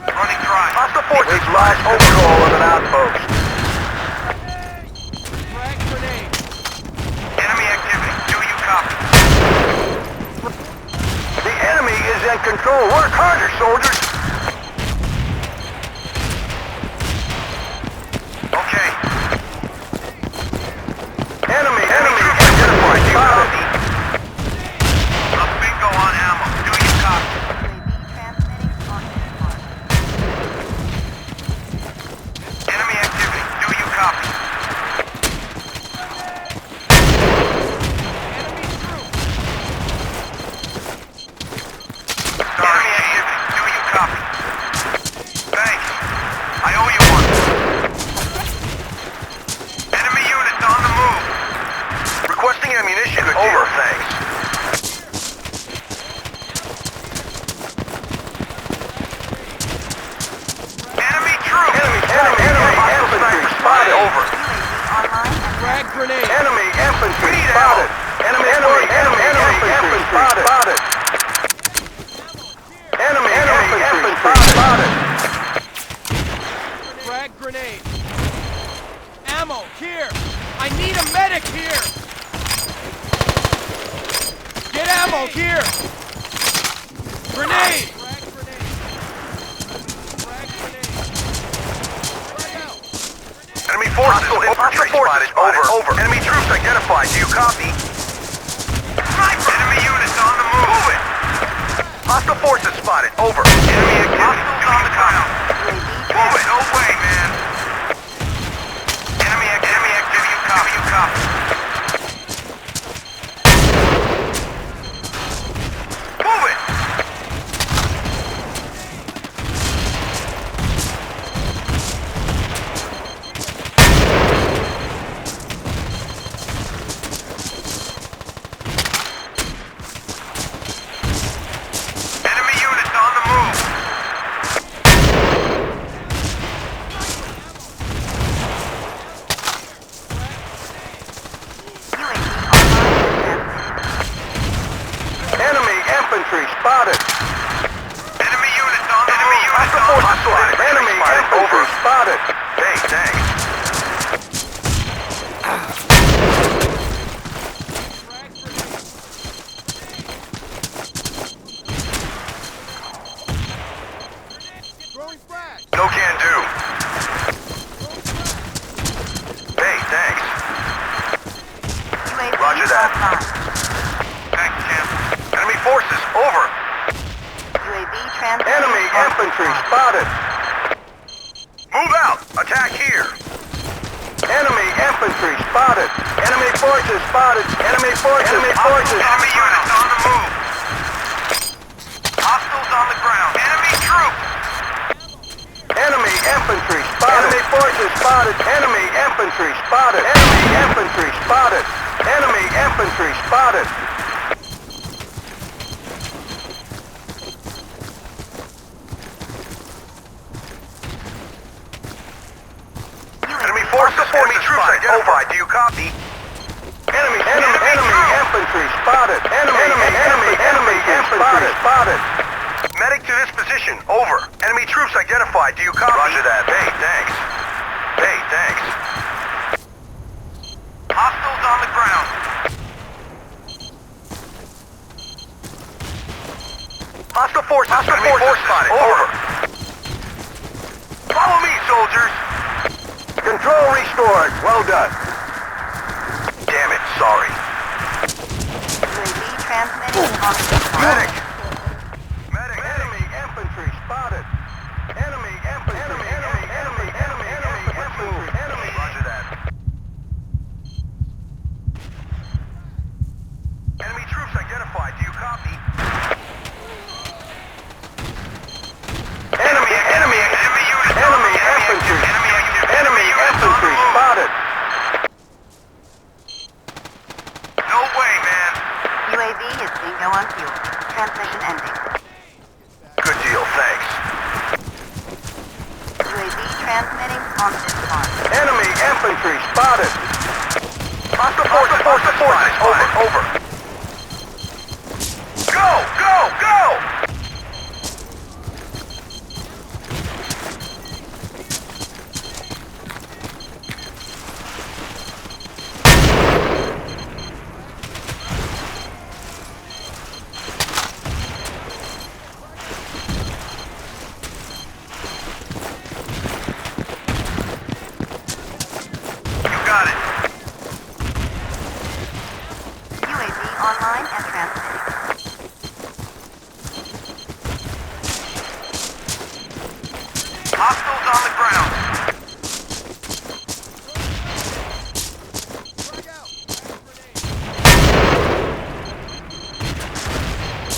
Running dry. Hostile forces
We've lost control of an outpost.
Frag grenade.
Enemy activity. Do you copy?
The enemy is in control. Work harder, soldiers.
Okay.
Enemy
Identified. Do you
spotted.
copy? A bingo on ammo. Do you copy?
UAV transmitting on mark.
Enemy activity. Do you copy?
Enemy troop.
Enemy activity. Do you copy? Thanks. I owe you one. Enemy units on the move. Requesting ammunition. Over. Thanks. Enemy troop. Hostile sniper spotted. Over.
UAV online and
Frag grenade.
Enemy infantry
Speed
spotted.
out.
Enemy infantry spotted. Enemy infantry spotted.
Frag grenade. Ammo, here! I need a medic here! Get ammo, here! Grenade! Frag grenade. Frag grenade. Frag out.
Enemy forces. Hostile forces spotted. Over. Enemy troops identified. Do you copy? Sniper. Enemy units on the move. Move it. Hostile forces spotted. Over. Enemy activity. Do you copy? Move it. No way, man. Enemy activity. You copy. You copy. Move it. Enemy units on the move.
UAV online and transmitting.
Enemy infantry spotted.
Enemy units on the move. Hostile
Enemy infantry spotted.
Hey, thanks.
Throwing frag!
No can do. Hey, thanks.
UAV
Roger that.
online.
Thanks, Tim. Enemy forces, over.
UAV transmitting.
Enemy
on
infantry
mark.
spotted.
Move out. Attack here.
Enemy infantry spotted. Enemy forces spotted. Enemy forces.
Enemy units on the move. Hostiles on the ground. Enemy troops.
Enemy infantry spotted. Enemy forces spotted. Enemy infantry spotted. Enemy infantry spotted. Enemy infantry spotted.
Enemy forces. Enemy troops identified. Do you copy?
Enemy infantry spotted. Enemy infantry spotted.
Medic to this position. Over. Enemy troops identified. Do you copy? Roger that. Hey, thanks. Hey, thanks. Hostiles on the ground. Hostile forces. Enemy force spotted. Over. Follow me, soldiers.
Control restored. Well done.
on the zip line.
Medic! Medic! Enemy infantry spotted! Enemy infantry! Enemy infantry! Enemy!
Roger that. Enemy troops identified. Do you copy?
Enemy
unit.
Enemy infantry! Enemy infantry spotted!
No way, man.
UAV is bingo on fuel. Transmission ending.
Good deal, thanks.
UAV transmitting on this farm.
Enemy infantry spotted!
Hostile forces. Over. Go! You got it.
UAV online and transmitting.
Hostiles on the ground.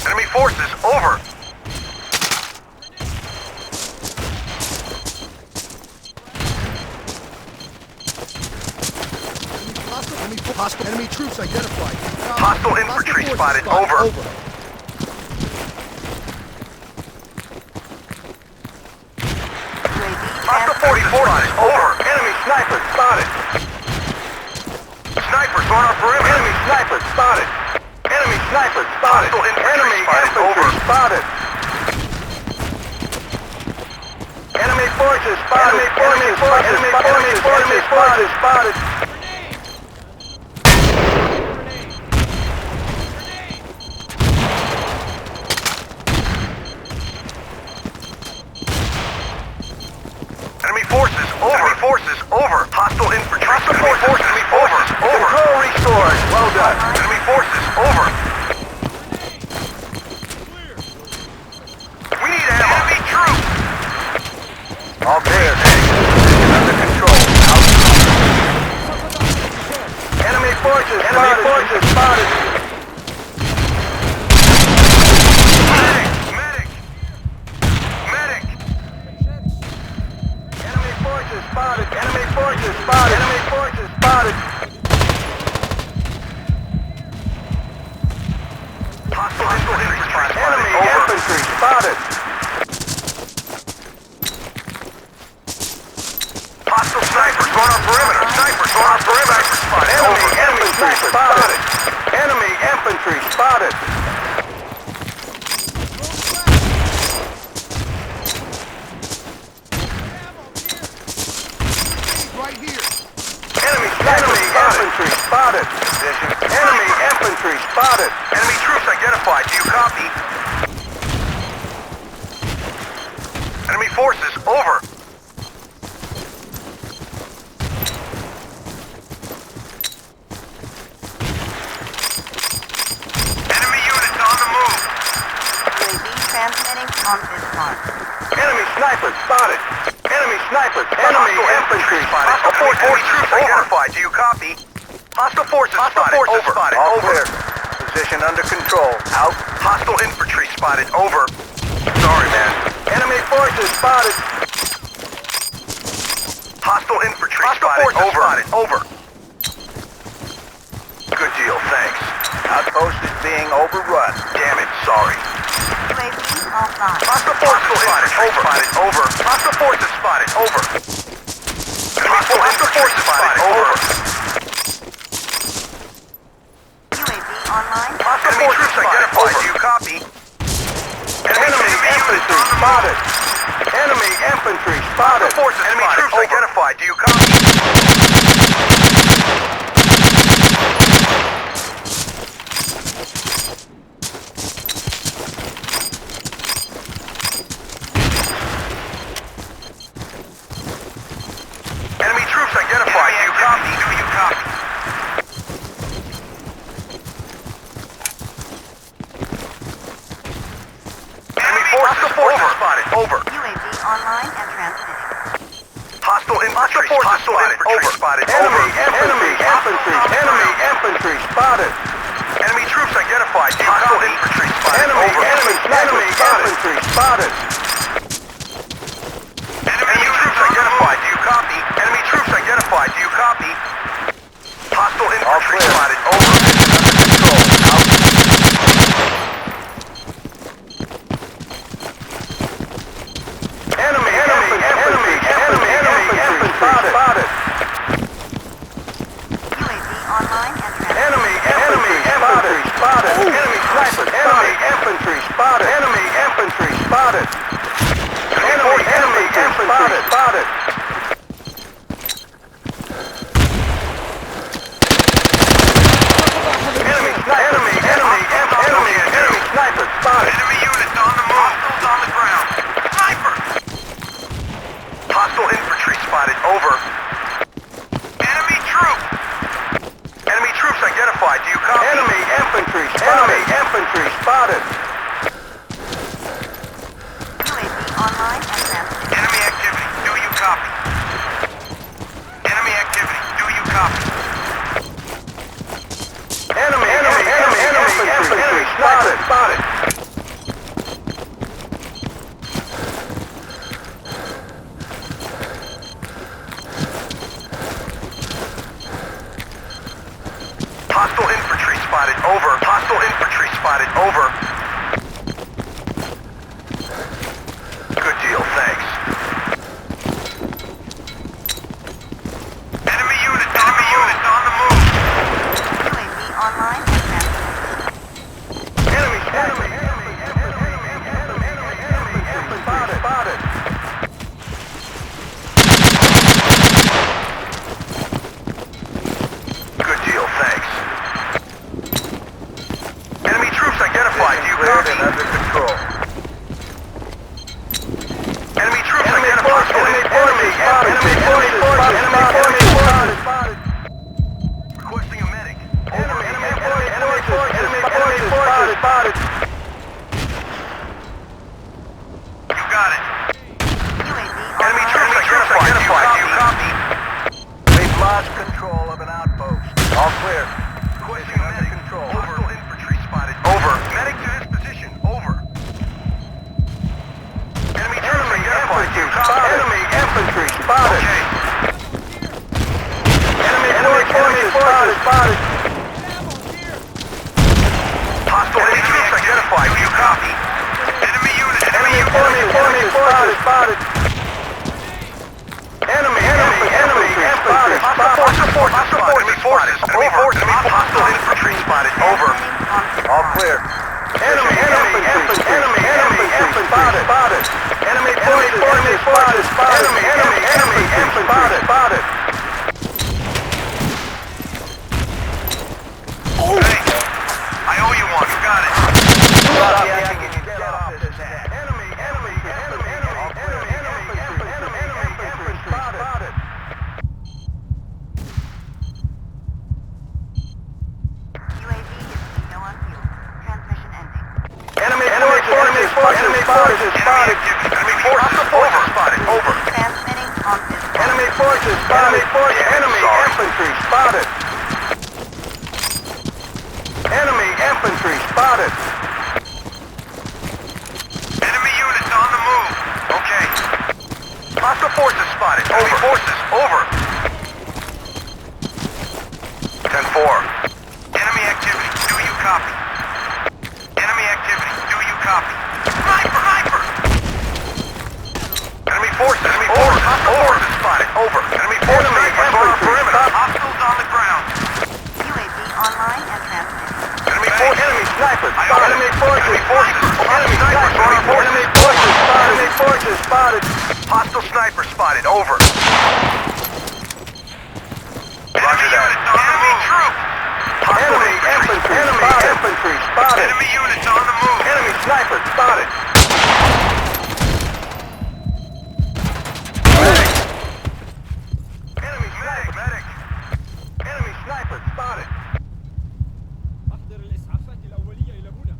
Enemy forces, over.
Enemy troops identified.
Hostile infantry
forces
spotted. Over.
UAV
Hostile
transmitting.
44 spotted. Over.
Enemy sniper spotted!
Snipers on our perimeter.
Enemy sniper spotted! Enemy sniper spotted!
Hostile infantry
Enemy
spotted.
infantry
Over.
spotted! Enemy forces spotted! Enemy forces spotted!
Enemy forces, over. Hostile infantry. Enemy forces, over.
Control restored! Well done!
Enemy forces, over. We need ammo. Enemy troops.
All clear. Under control. Out. Enemy forces spotted!
Medic.
Enemy forces spotted! Enemy forces spotted! Enemy forces spotted!
Hostile infantry spotted.
Enemy
Over.
infantry spotted!
Hostile snipers on our perimeter. Snipers on our perimeter. Spotted.
Enemy
Over.
infantry spotted! Enemy infantry spotted!
Right here.
Enemy infantry spotted! Enemy infantry spotted!
Enemy troops identified. Do you copy? Enemy forces, over. Enemy units on the move.
UAV transmitting on this farm.
Enemy sniper spotted! Enemy sniper! Enemy infantry spotted!
Hostile forces troops identified. Do you copy? Hostile forces spotted. Over.
All
Over.
clear. Position under control.
Out. Hostile infantry spotted. Over. Sorry, man.
Enemy forces spotted!
Hostile infantry spotted. Over. Over. Good deal. Thanks.
Outpost is being overrun.
Damn it. Sorry.
UAV offline.
Hostile forces spotted. Over. Hostile forces spotted. Over. Hostile forces spotted. Over.
UAV online.
Hostile forces identified. Do you copy?
Enemy infantry spotted! Enemy infantry spotted!
Hostile forces enemy troops identified. Do you copy? Enemy troops identified. Do you copy? Do you copy? Hostile infantry spotted.
Enemy infantry spotted.
Enemy troops identified. Hostile infantry spotted.
Enemy
Over.
infantry spotted.
Enemy troops identified. Do you copy? Enemy troops identified. Do you copy? Hostile infantry spotted. Over.
Enemy infantry spotted.
UAV online and transmitting.
Enemy infantry spotted. Enemy sniper. Enemy infantry spotted. Enemy infantry spotted. Enemy infantry spotted. Enemy sniper spotted.
Enemy units on the move. Hostiles on the ground. Sniper! Hostile infantry spotted. Over. Enemy troop! Enemy troops identified. Do you copy?
Enemy infantry spotted.
UAV online and transmitting.
Enemy activity. Do you copy? Enemy activity. Do you copy?
Enemy infantry spotted.
Hostile infantry spotted. Over. Hostile infantry spotted. Over. Good deal. Thanks. Enemy units on the move.
UAV online and transmitting.
Enemy spotted.
Good deal. Thanks. Enemy troops identified. Do you copy?
Under control.
Enemy troops identified. Requesting a medic. Over. You got it.
UAV
Enemy
online.
troops identified. Do you copy?
We've lost control of an outpost. All clear.
Requesting a medic. Control. Hostile infantry spotted. Over. Medic to this position. Over. Enemy troops identified. Do you copy?
Enemy infantry spotted.
Okay.
Enemy spotted.
Hostile enemy troops identified. Do you copy? Enemy units. Enemy units.
Spotted. Enemy infantry spotted.
Enemy forces. Hostile infantry spotted. Over.
All clear. Enemy infantry spotted. Enemy forces spotted. Enemy infantry spotted.
Hey, I owe you one. You got it.
Get off this hat. Enemy infantry spotted.
UAV is no on fuel. Transmission ending.
Enemy forces spotted.
Enemy forces spotted. Over.
Transmitting on this.
Enemy forces spotted. Enemy infantry spotted. Enemy infantry spotted.
Enemy units on the move. Okay. Hostile forces spotted. Enemy forces. Over. 10-4. Enemy activity. Do you copy? Enemy activity. Do you copy? Sniper! Enemy forces. Hostile forces spotted. Over. Enemy forces. Snipers on our perimeter. Hostiles on the ground.
UAV online and transmitting.
Enemy forces.
Enemy snipers.
I own it.
Enemy forces.
Enemy snipers on our forces.
Enemy forces spotted.
Hostile sniper spotted. Over. Enemy units on the move. Troop.
Enemy infantry spotted.
Enemy units on the move.
Enemy sniper spotted.
Medic.
Enemy sniper spotted.
أحضر الإسعافات الأولية إلى هنا.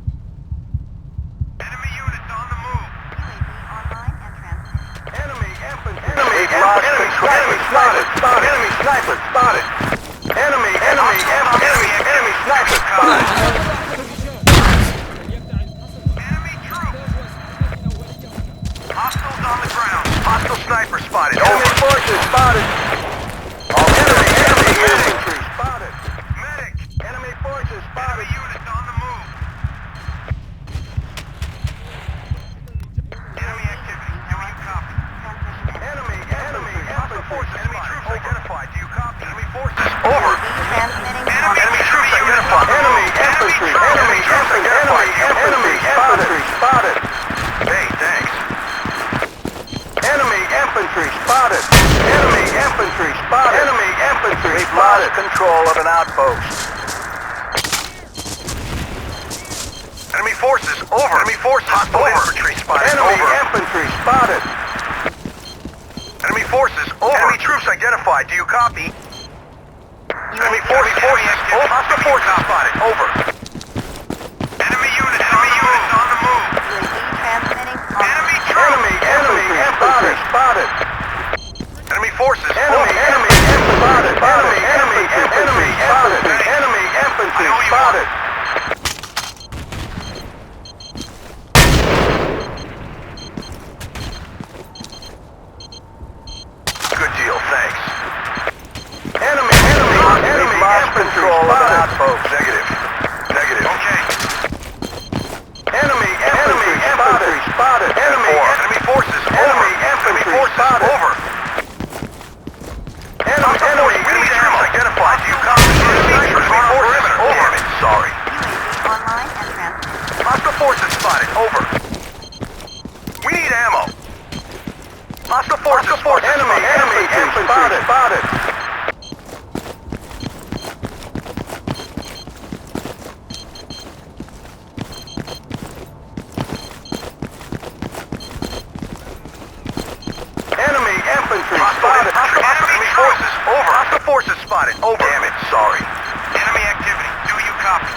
Enemy units on the move.
UAV online and transmitting.
Enemy infantry. We've lost control. infantry spotted.
Hey, thanks.
Enemy infantry spotted. Enemy infantry spotted. Enemy infantry
We've
spotted.
lost control of an outpost. Enemy forces over. Enemy forces hostile infantry spotted.
Enemy
Over.
infantry spotted.
Enemy forces over. Enemy troops identified. Do you copy? Enemy forces over. Hostile forces spotted. Over. Enemy units on the move.
UAV transmitting on
Enemy troops.
Enemy infantry spotted.
Enemy forces
Enemy infantry spotted. Enemy infantry spotted. Enemy infantry spotted.
Good deal, thanks.
Enemy
lost
infantry
control of an
spotted.
outpost. Negative. Okay.
Enemy infantry spotted.
Enemy forces over.
Enemy infantry spotted.
Over.
Enemy
troops identified. Do you copy? Enemy forces over. Damn it, sorry.
UAV online and transmitting.
Hostile forces spotted. Over. We need ammo. Hostile forces spotted.
Enemy infantry spotted. Enemy infantry spotted.
Enemy forces over. Hostile forces spotted. Over. Damn it, sorry. Enemy activity. Do you copy?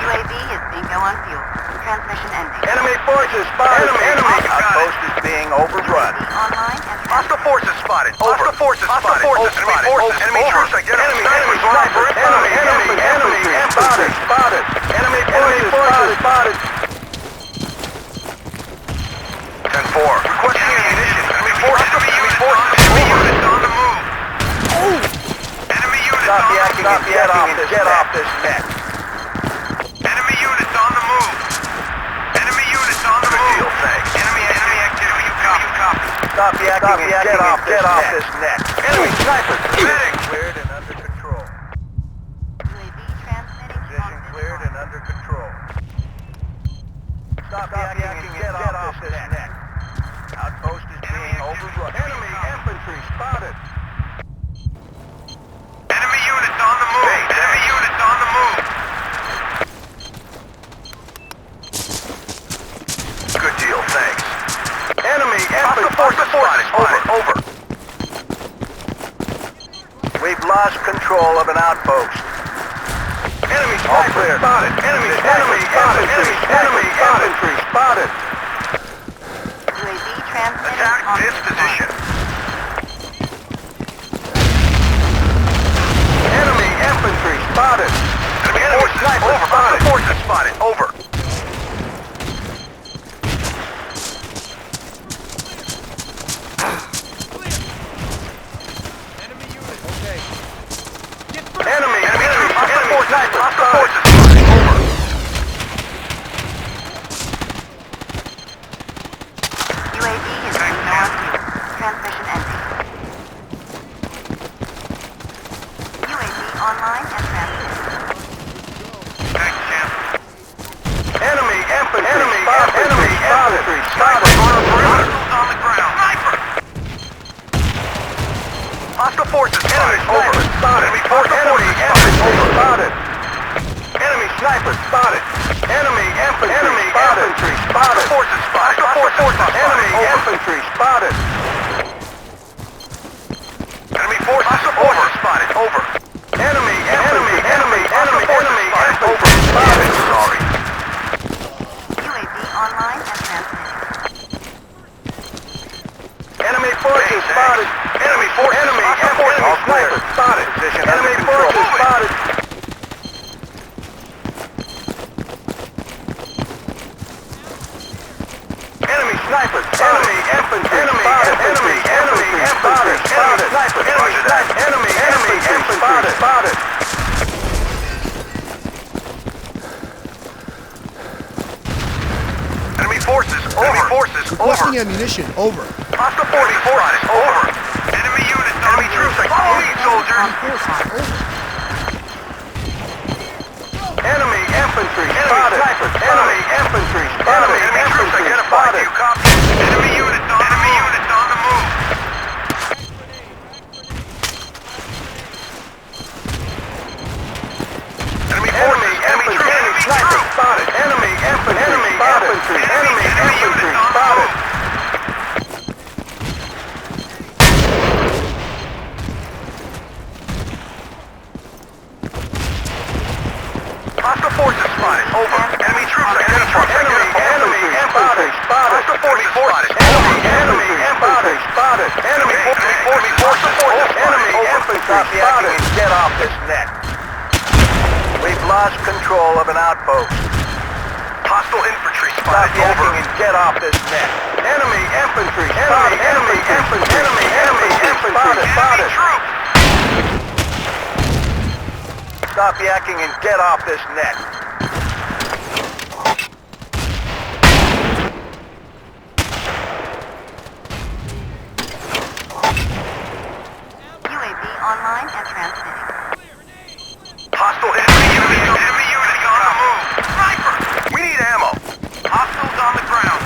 UAV is bingo on fuel. Transmission ending.
Enemy forces spotted. Enemy
Outpost is being overrun.
UAV online and
Hostile
transmitting.
forces spotted. Over. Hostile forces spotted. Enemy forces. Enemy troops identified.
Enemy infantry spotted. Enemy forces spotted.
10-4. Requesting ammunition. Enemy forces. Enemy forces. Enemy units on the move. Enemy units
Stop
on the
yakking
move.
and get off this net.
Enemy units on the move. Enemy units on the move. Good deal, thanks. Enemy activity. You copy.
Stop yakking and get off this net. Enemy sniper.
Medic.
Cleared and under control.
UAV transmitting
Position
on
cleared and under control. Stop yakking and get off this net. Outpost is being overrun. Enemy infantry spotted.
Enemy units on the move. Enemy units on the move. Good deal, thanks.
Enemy infantry
Spotted. Over.
We've lost control of an outpost. Enemy sniper spotted. Enemy infantry spotted.
UAV transmitting
Attack
on
this position.
Enemy infantry spotted.
Enemy forces
sniper
over.
spotted.
Forces spotted. Over.
Enemy
Hostile
sniper
forces.
spotted.
Over.
UAV is bingo on fuel. Transmission ending. UAV online and transmitting.
Thanks, champ.
Enemy infantry spotted.
Hostiles on the ground. Sniper. Hostile forces spotted. Over. Enemy forces
spotted. Enemy sniper spotted. Enemy infantry spotted.
Forces spotted.
Enemy infantry spotted.
Enemy forces over. Spotted. Over.
Enemy infantry spotted.
Sorry.
UAV online and transmitting.
Enemy forces spotted.
Enemy forces.
Sniper spotted.
Position
Enemy
under control.
forces spotted. Enemy sniper. Enemy infantry spotted. Enemy infantry spotted. Sniper. Enemy infantry spotted.
Enemy forces over.
Requesting ammunition. Over.
Hostile forces spotted. Over. Enemy units. Enemy troops. Follow me, soldiers.
Forces. Over.
Enemy infantry spotted. Enemy infantry spotted.
Enemy troops
Infantry
identified. Do
spotted.
you copy? Enemy units on the move. Enemy forces, enemy troops, enemy
sniper
troops.
spotted. Enemy infantry spotted. Enemy infantry spotted.
Hostile forces spotted. Over. Enemy troops identified.
Enemy infantry spotted.
Hostile forces spotted.
Enemy infantry spotted. Enemy
forces spotted.
Enemy infantry spotted.
Get off this net. We've lost control of an outpost. Hostile infantry spotted. Over.
and get off this net. Enemy infantry spotted. Enemy infantry spotted.
Enemy troops.
Stop yakking and get off this net.
UAV online and transmitting.
Hostile enemy units on the move. Sniper! We need ammo. Hostiles on the ground.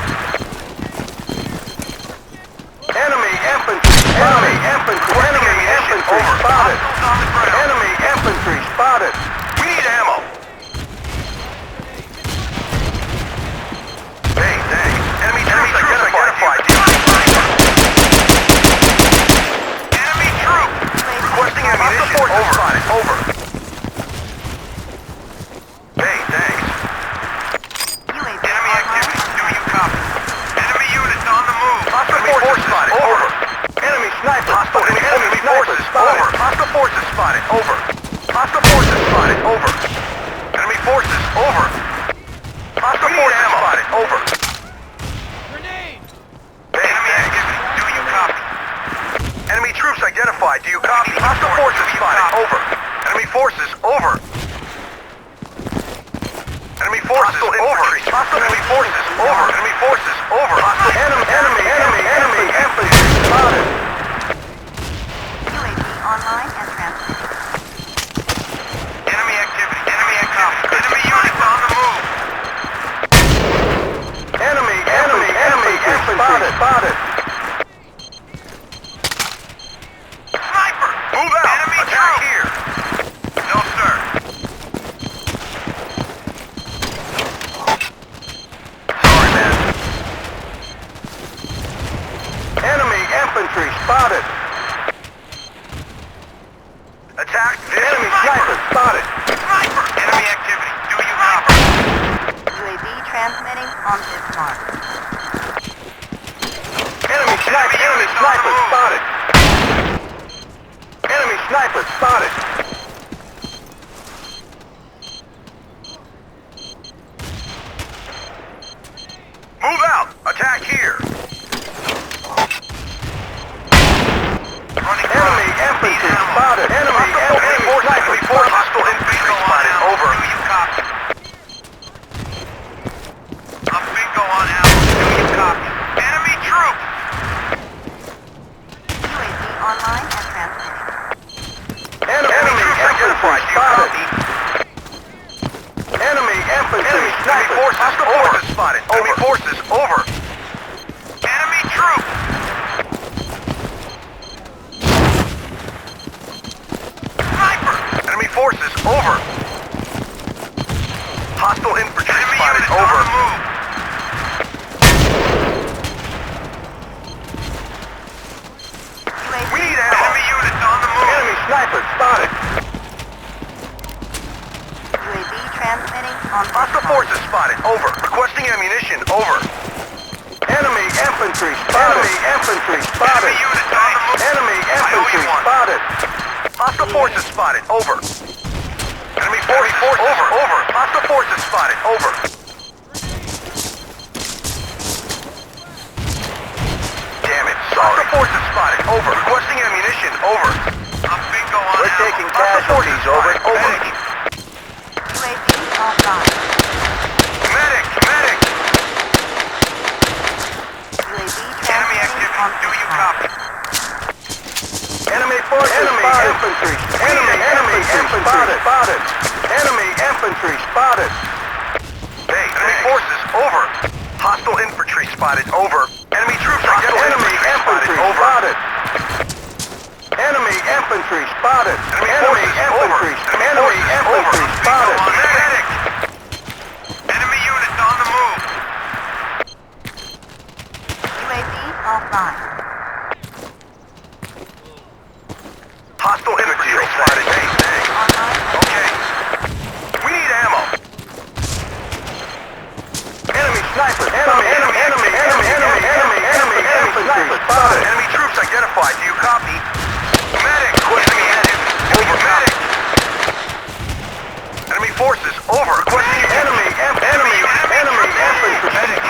Enemy infantry spotted. Enemy infantry spotted.
Hostiles on the ground.
Enemy infantry spotted.
We need ammo. Hey, thanks. Enemy troops identified. Enemy troops. Requesting ammunition. Over. Hey, thanks.
UAV
Enemy
online.
activity. Do you copy? Enemy units on the move. Hostile forces spotted. Over.
Enemy sniper.
Hostile enemy
sniper
forces.
spotted.
Over. Hostile forces spotted. Over. Hostile forces spotted. Over. Enemy forces. Over. Hostile forces spotted. Over.
Grenade!
Hey, enemy activity. Do you copy? Enemy troops identified. Do you copy? Hostile forces spotted. Over. Enemy forces. Over. Enemy forces. Over. Hostile enemy forces. Over. Enemy forces. Over. Hostile
Enemy infantry spotted.
UAV online and transmitting.
Enemy activity. Enemy activity. Enemy units on the move.
Enemy infantry spotted.
Sniper! Move out! Enemy attack here! No, sir. Sorry, man.
Enemy infantry spotted.
Attack this
Enemy sniper spotted.
Sniper! Enemy activity. Do you copy?
UAV transmitting on this mark.
Enemy sniper spotted. Enemy sniper spotted.
Move out! Attack here! Running
Enemy infantry spotted. Enemy sniper spotted.
Hostile infantry spotted. Over. Do you copy? A bingo on ammo. Do you copy? Enemy troops!
UAV online and transmitting.
Enemy infantry spotted. Enemy infantry
Enemy
sniper.
forces. Hostile forces spotted. Enemy forces. Over. Enemy troops! Sniper! Enemy forces. Over. Hostile infantry spotted. Over.
UAV
We need ammo. Enemy units on the move.
Enemy sniper spotted.
UAV transmitting on this
Hostile
mark.
forces spotted. Over. Requesting ammunition. Over.
Enemy infantry spotted. Enemy infantry spotted.
Enemy units on the move.
Enemy
I owe
infantry
you one.
spotted.
Hostile forces spotted. Over. Enemy forces. Over. Over. Hostile forces spotted. Over. Damn it. Sorry. Hostile forces spotted. Over. Requesting ammunition. Over. A bingo on
We're
ammo.
taking
Hostile forces
casualties. Over.
spotted.
Over.
Medic.
UAV offline.
Medic. Medic.
UAV
Enemy
transmitting
activity.
on
Do
this
you
mark.
copy?
Enemy forces infantry. Enemy infantry spotted. Enemy infantry spotted.
Hey, enemy forces over. Hostile infantry spotted, over. Enemy troops identified.
Enemy infantry
over.
spotted. Enemy infantry spotted. Enemy infantry. Enemy infantry spotted.
Medic! Enemy units on the move.
UAV offline.
Hostile infantry spotted.
Online.
Okay. We need ammo.
Enemy sniper. Enemy infantry spotted.
Enemy troops identified. Do you copy? Medic! Enemy headed. Over. Medic! Enemy forces. Over. Requesting
Enemy infantry.
Medic!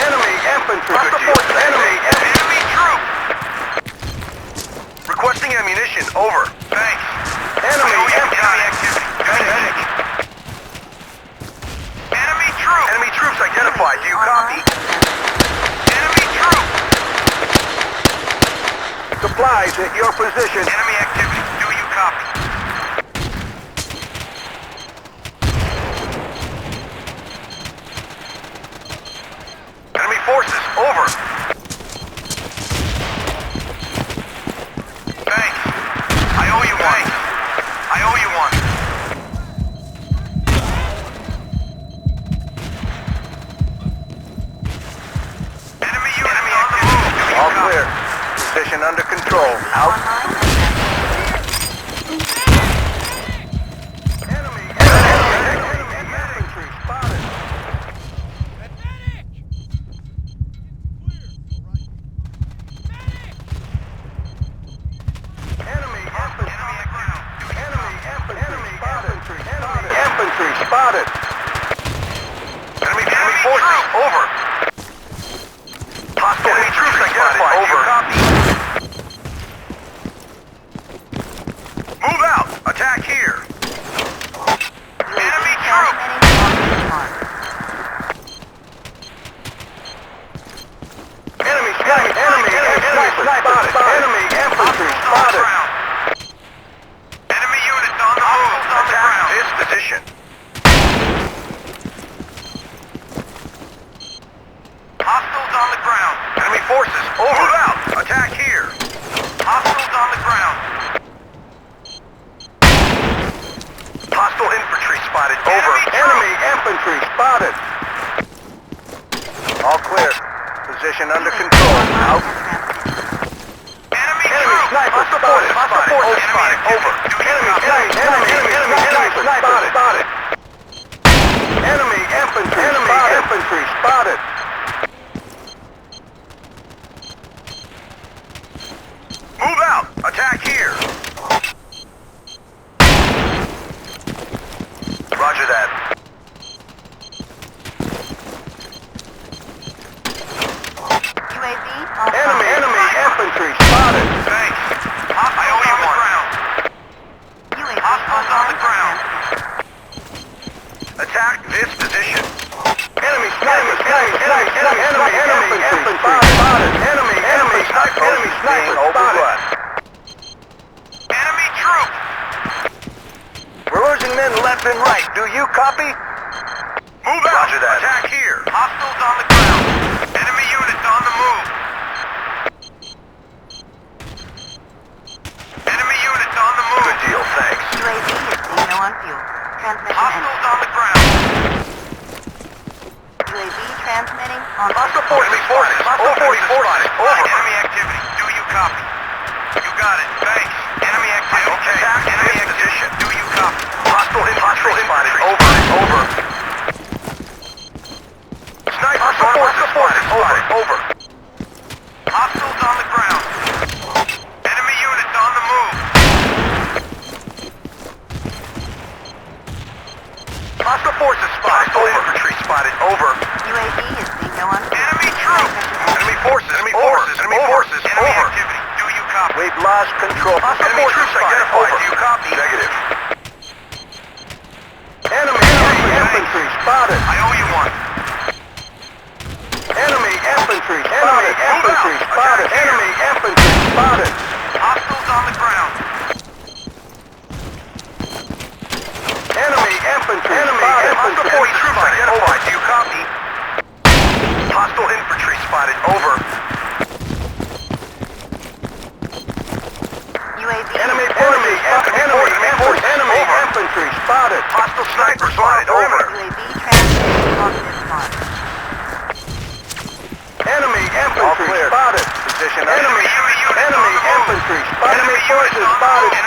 Enemy infantry.
Hostile forces.
Enemy
Enemy troop! Requesting ammunition. Over. Thanks.
Enemy
Enemy activity. Medic! Enemy troop! Enemy troops identified. Do you copy? Enemy troop!
supplies at your position.
Enemy activity. Do you copy? Enemy forces. Over. Thanks. I owe you one. I owe you one. Enemy unit on the move. Do you
All
copy?
clear. Position under control. Out. Enemy infantry spotted. Enemy infantry. Infantry spotted.
Enemy forces. Over. Hostile enemy troops identified. Over. Move out. Attack here. Enemy troop.
Enemy sniper. Enemy spotted. Enemy infantry spotted.
Enemy units on the move. Attack this position. Hostiles on the ground. Enemy forces. Over. Move out. Attack here. Hostiles on the ground. Hostile infantry spotted. Over.
Enemy infantry spotted. All clear. Position under control. Out.
Enemy
Enemy
troop.
sniper spotted.
Hostile spotted. Over.
Enemy sniper spotted. Enemy infantry spotted.
Move out. Attack here. Roger that.
UAV
Enemy infantry spotted.
Thanks. I owe you one.
UAV
Hostiles on the ground. Attack this position.
Enemy sniper. Enemy infantry spotted. Enemy sniper spotted.
Enemy troop.
We're losing men left and right. Do you copy?
Move out.
Roger that.
Attack here. Hostiles on the ground. Enemy units on the move. Enemy units on the move.
Good deal, thanks.
UAV is being low on fuel. Transmission
Hostiles
ended.
on the ground.
UAV transmitting on
Hostile forces. Enemy forces. Hostile forces spotted. Over. Enemy activity. Do you copy? You got it. Thanks. Enemy activity. Okay. Attack enemy position. Do you copy? Hostile infantry spotted. Over. Over. Sniper forces. Over. Hostiles on the ground. Enemy units on the move. Hostile forces spotted. Hostile infantry spotted. Over.
UAV is being low on fuel.
Enemy troop. Enemy forces. Enemy forces. Enemy forces. Enemy activity. Do you copy?
We've lost control.
Hostile enemy troops identified. Do you copy? Negative.
Enemy infantry spotted.
I owe you one.
Enemy infantry spotted. Enemy infantry spotted.
Hostiles on the ground.
Enemy infantry spotted.
Hostile forces troops identified. Do you copy?
Enemy infantry spotted.
Hostile sniper spotted. Over.
UAV transmitting on this mark.
Enemy infantry spotted.
Position.
Enemy infantry spotted. Enemy forces spotted.